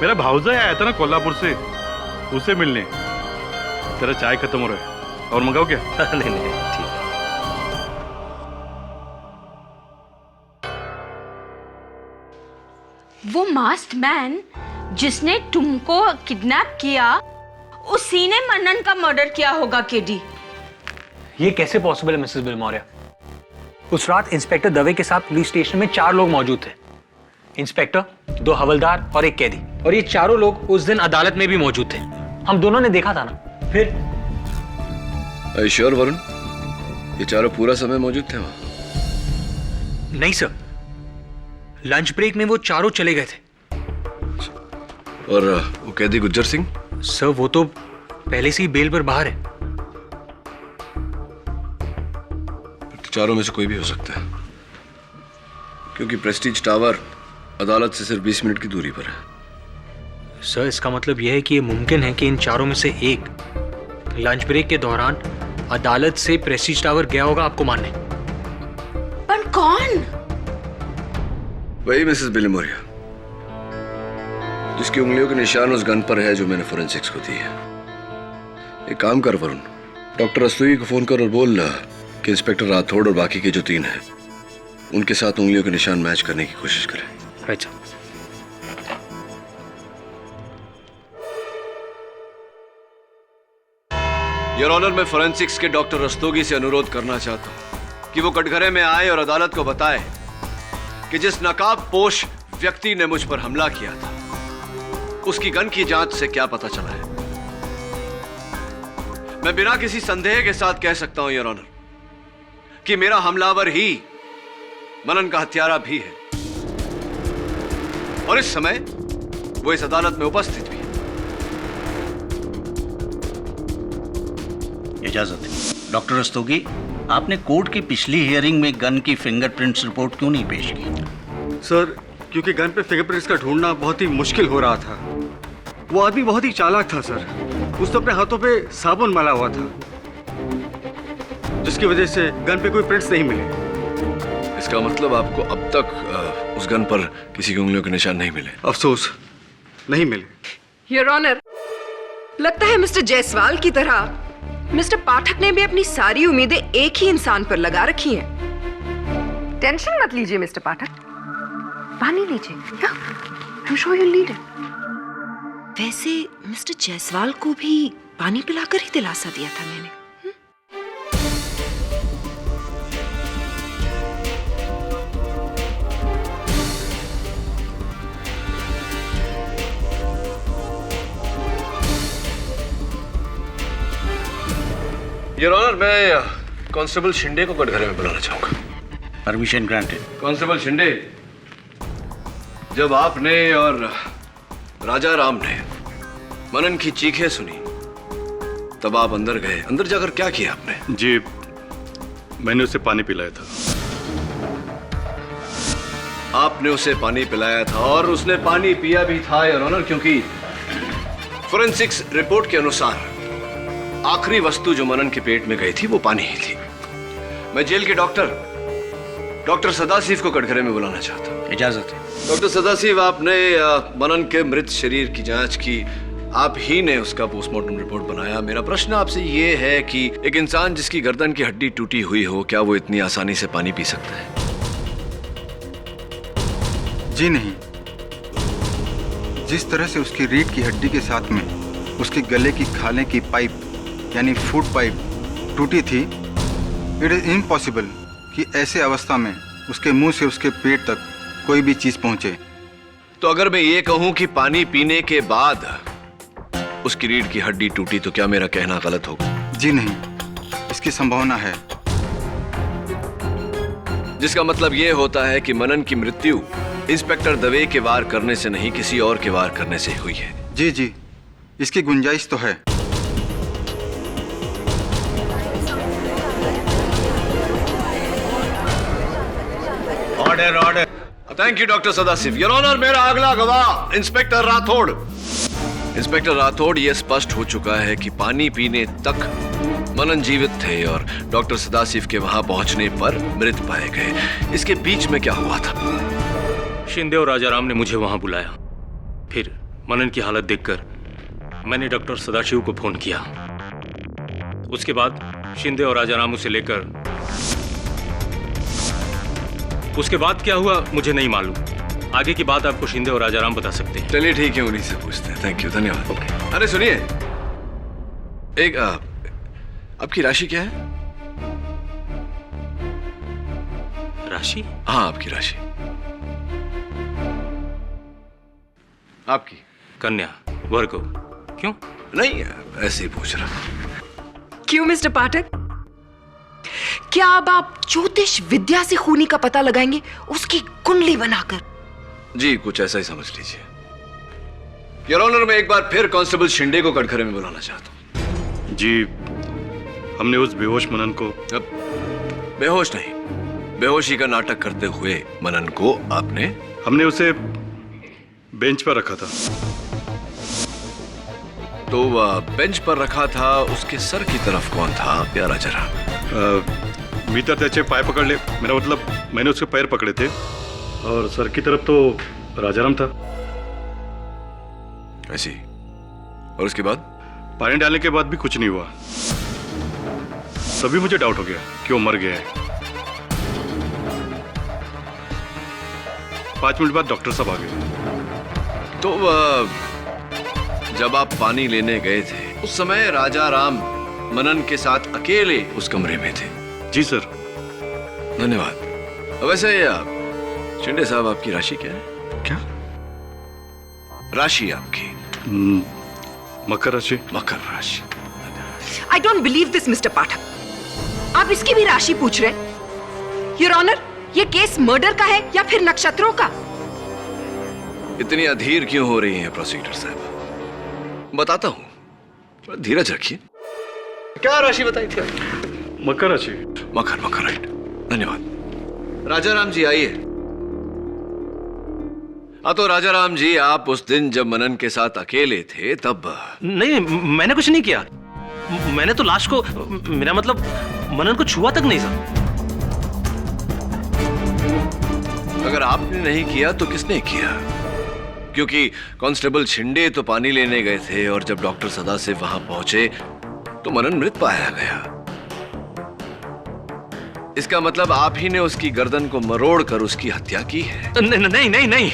मेरा भाऊजा आया था ना कोल्हापुर से, उसे मिलने. तेरा चाय खत्म हो रहा है, और मंगाओ क्या? नहीं नहीं ठीक है. वो मास्क्ड मैन जिसने तुमको किडनैप किया, उसी ने मनन का मर्डर किया होगा केडी. ये कैसे पॉसिबल है मिसेस बिलमौर्या? उस रात इंस्पेक्टर दवे के साथ पुलिस स्टेशन में 4 लोग मौजूद थे. इंस्पेक्टर, 2 हवलदार और 1 कैदी. और ये चारों लोग उस दिन अदालत में भी मौजूद थे. हम दोनों ने देखा था ना. फिर Are you sure, वरुण? ये चारों पूरा समय मौजूद थे वहां? नहीं सर, लंच ब्रेक में वो चारों चले गए थे. और वो कैदी गुज्जर सिंह? सर वो तो पहले से ही बेल पर बाहर है. तो चारों में से कोई भी हो सकता है, क्योंकि प्रेस्टीज टावर अदालत से सिर्फ 20 मिनट की दूरी पर है. सर इसका मतलब यह है कि यह मुमकिन है कि इन चारों में से एक लंच ब्रेक के दौरान अदालत से प्रेस्टीज टावर गया होगा आपको मारने. पर कौन? वही मिसेस बिलमौर्या, जिसकी उंगलियों के निशान उस गन पर है जो मैंने फोरेंसिक्स को दी है. एक काम कर वरुण, डॉक्टर रस्तोगी को फोन कर और बोल कि इंस्पेक्टर राठौड़ और बाकी के जो 3 हैं उनके साथ उंगलियों के निशान मैच करने की कोशिश करें. अच्छा. योर ऑनर, मैं फोरेंसिक्स के डॉक्टर रस्तोगी से अनुरोध करना चाहता हूं कि वो कटघरे में आए और अदालत को बताए कि जिस नकाबपोश व्यक्ति ने मुझ पर हमला किया था उसकी गन की जांच से क्या पता चला है. मैं बिना किसी संदेह के साथ कह सकता हूं योर ऑनर कि मेरा हमलावर ही मनन का हत्यारा भी है, और इस समय वो इस अदालत में उपस्थित भी है. इजाजत है. डॉक्टर रस्तोगी, आपने कोर्ट की पिछली हियरिंग में गन की फिंगरप्रिंट्स रिपोर्ट क्यों नहीं पेश की? सर, क्योंकि गन पे फिंगरप्रिंट्स का ढूंढना बहुत ही मुश्किल हो रहा था. वो आदमी बहुत ही चालाक था सर. उसने अपने हाथों पे साबुन मला हुआ था, जिसकी वजह से गन पे कोई प्रिंट्स नहीं मिले. इसका मतलब आपको अब तक उस गन पर किसी की उंगलियों के निशान नहीं मिले? अफसोस, नहीं मिले. योर ऑनर, लगता है मिस्टर जायसवाल की तरह मिस्टर पाठक ने भी अपनी सारी उम्मीदें एक ही इंसान पर लगा रखी हैं. टेंशन मत लीजिए मिस्टर पाठक, पानी लीजिए. I'm sure you'll need it. वैसे मिस्टर जायसवाल को भी पानी पिलाकर ही दिलासा दिया था मैंने. योर ऑनर, मैं कांस्टेबल शिंदे को कटघरे में बुलाना चाहूंगा. Permission granted. कांस्टेबल शिंदे, जब आपने और राजा राम ने मनन की चीखें सुनी तब आप अंदर गए. अंदर जाकर क्या किया आपने? जी, मैंने उसे पानी पिलाया था. आपने उसे पानी पिलाया था और उसने पानी पिया भी था योर ऑनर, क्योंकि फोरेंसिक्स रिपोर्ट के अनुसार आखिरी वस्तु जो मनन के पेट में गई थी वो पानी ही थी. मैं जेल के डॉक्टर सदाशिव को कटघरे में बुलाना चाहता हूँ. इजाजत है. डॉक्टर सदाशिव, आपने मनन के मृत शरीर की जांच की, आप ही ने उसका पोस्टमार्टम रिपोर्ट बनाया. मेरा प्रश्न आपसे ये है कि एक इंसान जिसकी गर्दन की हड्डी टूटी हुई हो, क्या वो इतनी आसानी से पानी पी सकता है? जी नहीं. जिस तरह से उसकी रीढ़ की हड्डी के साथ में उसके गले की खाने की पाइप यानी फूड पाइप टूटी थी, इट इज इम्पॉसिबल कि ऐसे अवस्था में उसके मुंह से उसके पेट तक कोई भी चीज पहुंचे. तो अगर मैं ये कहूं कि पानी पीने के बाद उसकी रीढ़ की हड्डी टूटी, तो क्या मेरा कहना गलत होगा? जी नहीं, इसकी संभावना है. जिसका मतलब यह होता है कि मनन की मृत्यु इंस्पेक्टर दवे के वार करने से नहीं, किसी और के वार करने से हुई है। जी जी, इसकी गुंजाइश तो है। Order order. Thank you doctor Sadashiv. Your honour, मेरा अगला गवाह इंस्पेक्टर राठौड़। इंस्पेक्टर राठौड़, यह स्पष्ट हो चुका है कि पानी पीने तक मनन जीवित थे और डॉक्टर सदाशिव के वहां पहुंचने पर मृत पाए गए। इसके बीच में क्या हुआ था? शिंदे और राजाराम ने मुझे वहां बुलाया। फिर मनन की हालत देखकर मैंने डॉक्टर सदाशिव को फोन किया। उसके बाद शिंदे और राजाराम उसे लेकर, उसके बाद क्या हुआ मुझे नहीं मालूम। आगे की बात आपको शिंदे और राजाराम बता सकते हैं। चलिए ठीक है, उन्हीं से पूछते हैं। थैंक यू, धन्यवाद। ओके। अरे सुनिए, एक आपकी राशि क्या है? राशि? हाँ, आपकी राशि। आपकी? कन्या, वर्गो। क्यों? नहीं, ऐसे ही पूछ रहा। क्यों मिस्टर पाठक? क्या अब आप ज्योतिष विद्या से खूनी का पता लगाएंगे, उसकी कुंडली बनाकर? जी, कुछ ऐसा ही समझ लीजिए। योर ऑनर, मैं एक बार फिर कांस्टेबल शिंदे को कटघरे में बुलाना चाहता हूँ। जी, हमने उस बेहोश मनन को... बेहोश नहीं, बेहोशी का नाटक करते हुए मनन को आपने... हमने उसे बेंच पर रखा था। तो बेंच पर रखा था, उसके सर की तरफ कौन था? प्यारा जरा। भीतर त्याचे पाय पकड़ ले, मेरा मतलब मैंने उसके पैर पकड़े थे, और सर की तरफ तो राजाराम था। ऐसी? और उसके बाद? पानी डालने के बाद भी कुछ नहीं हुआ। तभी मुझे डाउट हो गया कि वो मर गया है। 5 मिनट बाद डॉक्टर साहब आ गए। तो जब आप पानी लेने गए थे उस समय राजाराम मनन के साथ अकेले उस कमरे में थे? जी सर। धन्यवाद। वैसे शिंदे साहब, आपकी राशि क्या है? क्या राशि आपकी? मकर राशि। मकर राशि। I don't believe this mister Pathak. आप इसकी भी राशि पूछ रहे? योर ऑनर, ये केस मर्डर का है या फिर नक्षत्रों का? इतनी अधीर क्यों हो रही हैं प्रोसिक्यूटर साहब? बताता हूं, थोड़ा धीरज रखिए। क्या राशि बताई थी? मकर राशि। मकर, मकर, राइट। धन्यवाद। राजाराम जी आइए। तो राजाराम जी, आप उस दिन जब मनन के साथ अकेले थे तब... नहीं, मैंने कुछ नहीं किया। मैंने तो लाश को, मेरा मतलब मनन को छुआ तक नहीं सर। अगर आपने नहीं किया तो किसने किया? क्योंकि कांस्टेबल शिंदे तो पानी लेने गए थे और जब डॉक्टर सदाशिव वहां पहुंचे तो मनन मृत पाया गया। इसका मतलब आप ही ने उसकी गर्दन को मरोड़ कर उसकी हत्या की है? नहीं नहीं नहीं नहीं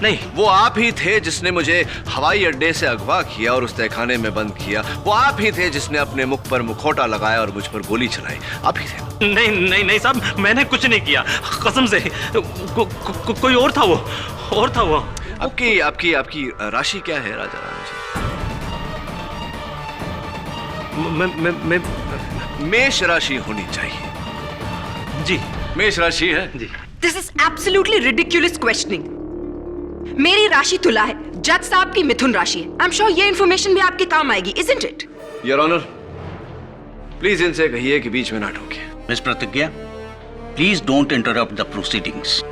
नहीं। वो आप ही थे जिसने मुझे हवाई अड्डे से अगवा किया और उस तहखाने में बंद किया। वो आप ही थे जिसने अपने मुख पर मुखौटा लगाया और मुझ पर गोली चलाई। आप ही थे। नहीं नहीं नहीं साहब, मैंने कुछ नहीं किया, कसम से। कोई और था, वो और था। वो आपकी आपकी आपकी राशि क्या है राजाराम जी? मेष राशि होनी चाहिए। जी, मेष राशि है। जी। This is absolutely ridiculous questioning. मेरी राशि तुला है, जज साहब की मिथुन राशि है। आई एम श्योर ये इंफॉर्मेशन भी आपके काम आएगी, isn't it? Your honour, please इनसे कहिए कि बीच में ना टोके। Miss Pratigya, please don't interrupt the proceedings.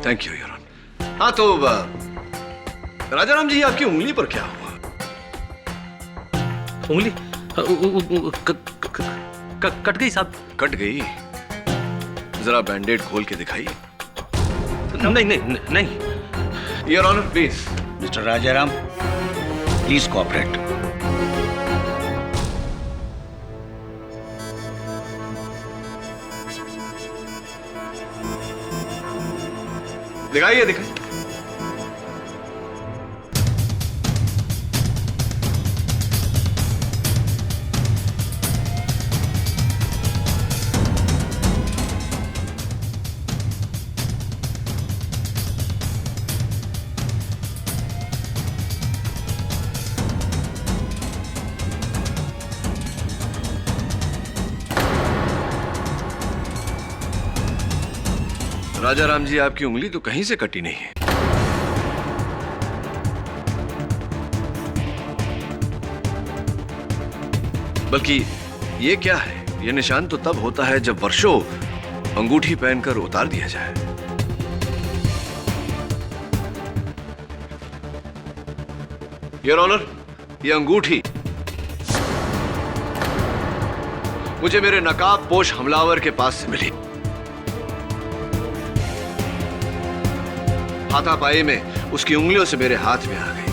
Thank you your honour. हाँ तो राजाराम जी, आपकी उंगली पर क्या हुआ? उंगली कट गई साहब। कट गई? जरा बैंडेड खोल के दिखाइए। नहीं नहीं नहीं। Your honour please. Mr Rajaram, please cooperate. दिखाइए दिखाइए। राजा राम जी, आपकी उंगली तो कहीं से कटी नहीं है। बल्कि ये क्या है? ये निशान तो तब होता है जब वर्षों अंगूठी पहनकर उतार दिया जाए। योर ऑनर, ये अंगूठी मुझे मेरे नकाब पोश हमलावर के पास से मिली। हाथापाई में उसकी उंगलियों से मेरे हाथ में आ गई।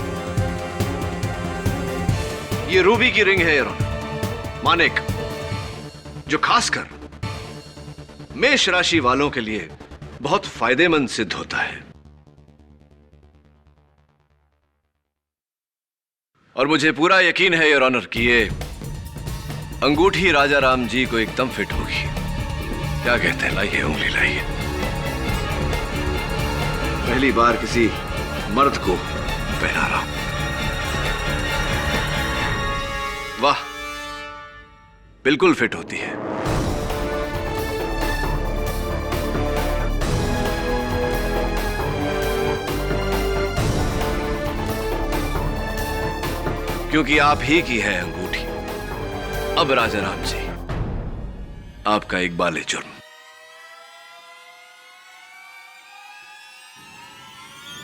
ये रूबी की रिंग है योर ऑनर, मानिक, जो खासकर मेष राशि वालों के लिए बहुत फायदेमंद सिद्ध होता है। और मुझे पूरा यकीन है योर ऑनर कि ये अंगूठी राजा राम जी को एकदम फिट होगी। क्या कहते हैं? लाइए उंगली लाइए। पहली बार किसी मर्द को पहना रहा हूं। वाह, बिल्कुल फिट होती है। क्योंकि आप ही की है अंगूठी। अब राजा राम जी, आपका इकबाल जुर्म।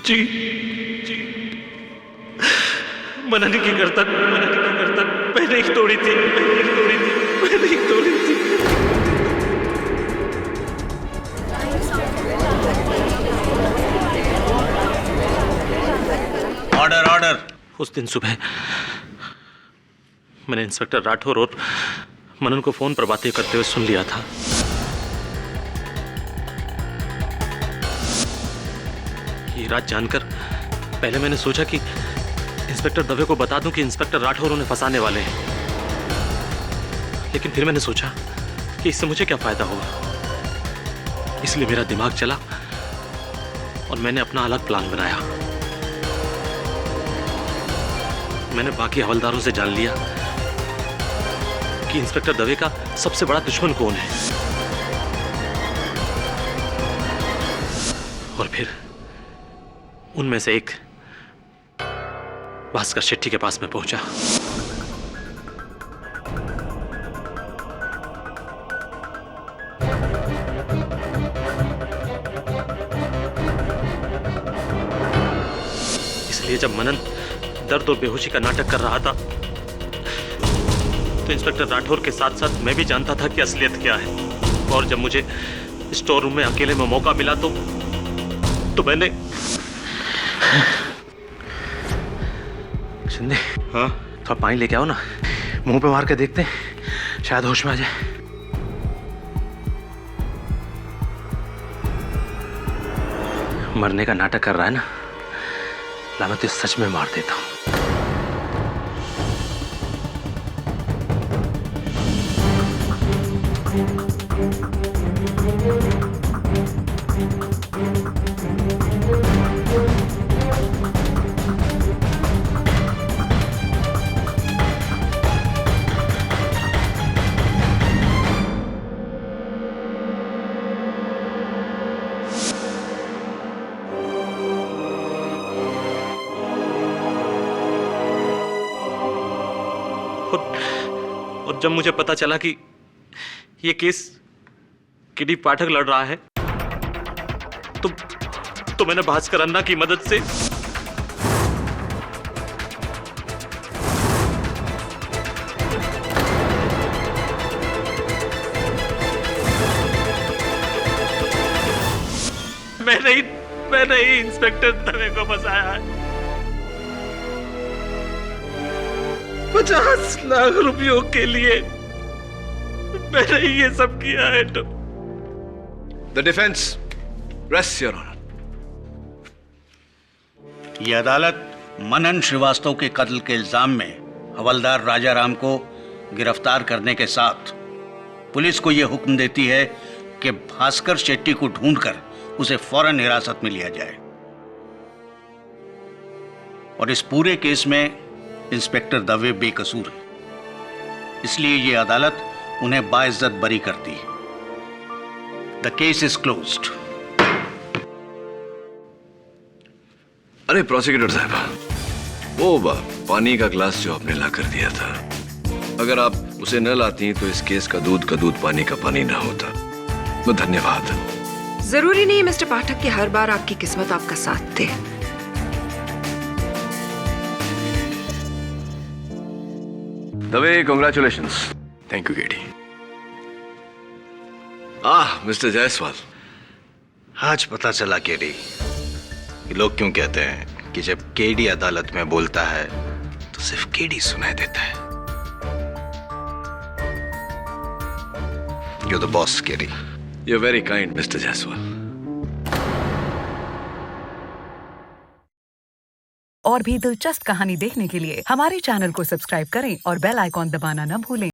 जी जी, मनन की करतन मैंने ही तोड़ी थी। Order order. उस दिन सुबह मैंने इंस्पेक्टर राठौर और मनन को फोन पर बातें करते हुए सुन लिया था। ये रात जानकर पहले मैंने सोचा कि इंस्पेक्टर दवे को बता दूं कि इंस्पेक्टर राठौर उन्हें फंसाने वाले हैं, लेकिन फिर मैंने सोचा कि इससे मुझे क्या फायदा होगा। इसलिए मेरा दिमाग चला और मैंने अपना अलग प्लान बनाया। मैंने बाकी हवलदारों से जान लिया कि इंस्पेक्टर दवे का सबसे बड़ा दुश्मन कौन है, और फिर उनमें से एक भास्कर शेट्टी के पास में पहुंचा। इसलिए जब मनन दर्द और बेहोशी का नाटक कर रहा था तो इंस्पेक्टर राठौर के साथ साथ मैं भी जानता था कि असलियत क्या है। और जब मुझे स्टोर रूम में अकेले में मौका मिला तो मैंने शिंदे, हाँ, थोड़ा पानी लेके आओ ना, मुंह पे मार के देखते हैं, शायद होश में आ जाए। मरने का नाटक कर रहा है ना, ला मैं तो सच में मार देता हूं। और जब मुझे पता चला कि ये केस किडी पाठक लड़ रहा है तो मैंने भास्कर अन्ना की मदद से मैंने ही इंस्पेक्टर दवे को फंसाया है। 50 लाख रुपयों के लिए मैंने ये सब किया है। तो the defence rest your honour. ये अदालत मनन श्रीवास्तव के कत्ल के इल्जाम में हवलदार राजाराम को गिरफ्तार करने के साथ पुलिस को यह हुक्म देती है कि भास्कर शेट्टी को ढूंढकर उसे फौरन हिरासत में लिया जाए। और इस पूरे केस में इंस्पेक्टर दवे बेकसूर है, इसलिए यह अदालत उन्हें बाइज्जत बरी करती है। The case is closed. अरे प्रोसिक्यूटर साहब, वो पानी का ग्लास जो आपने ला कर दिया था, अगर आप उसे न लाती तो इस केस का दूध पानी का पानी ना होता। तो धन्यवाद। जरूरी नहीं मिस्टर पाठक कि हर बार आपकी किस्मत आपका साथ दे। Dave, congratulations. Thank you KD. Mister Jaiswal, आज पता चला केडी, लोग क्यों कहते हैं कि जब केडी अदालत में बोलता है तो सिर्फ केडी सुनाई देता है। You're the boss, KD. You're very kind, Mr. Jaiswal. और भी दिलचस्प कहानी देखने के लिए हमारे चैनल को सब्सक्राइब करें और बेल आइकॉन दबाना न भूलें।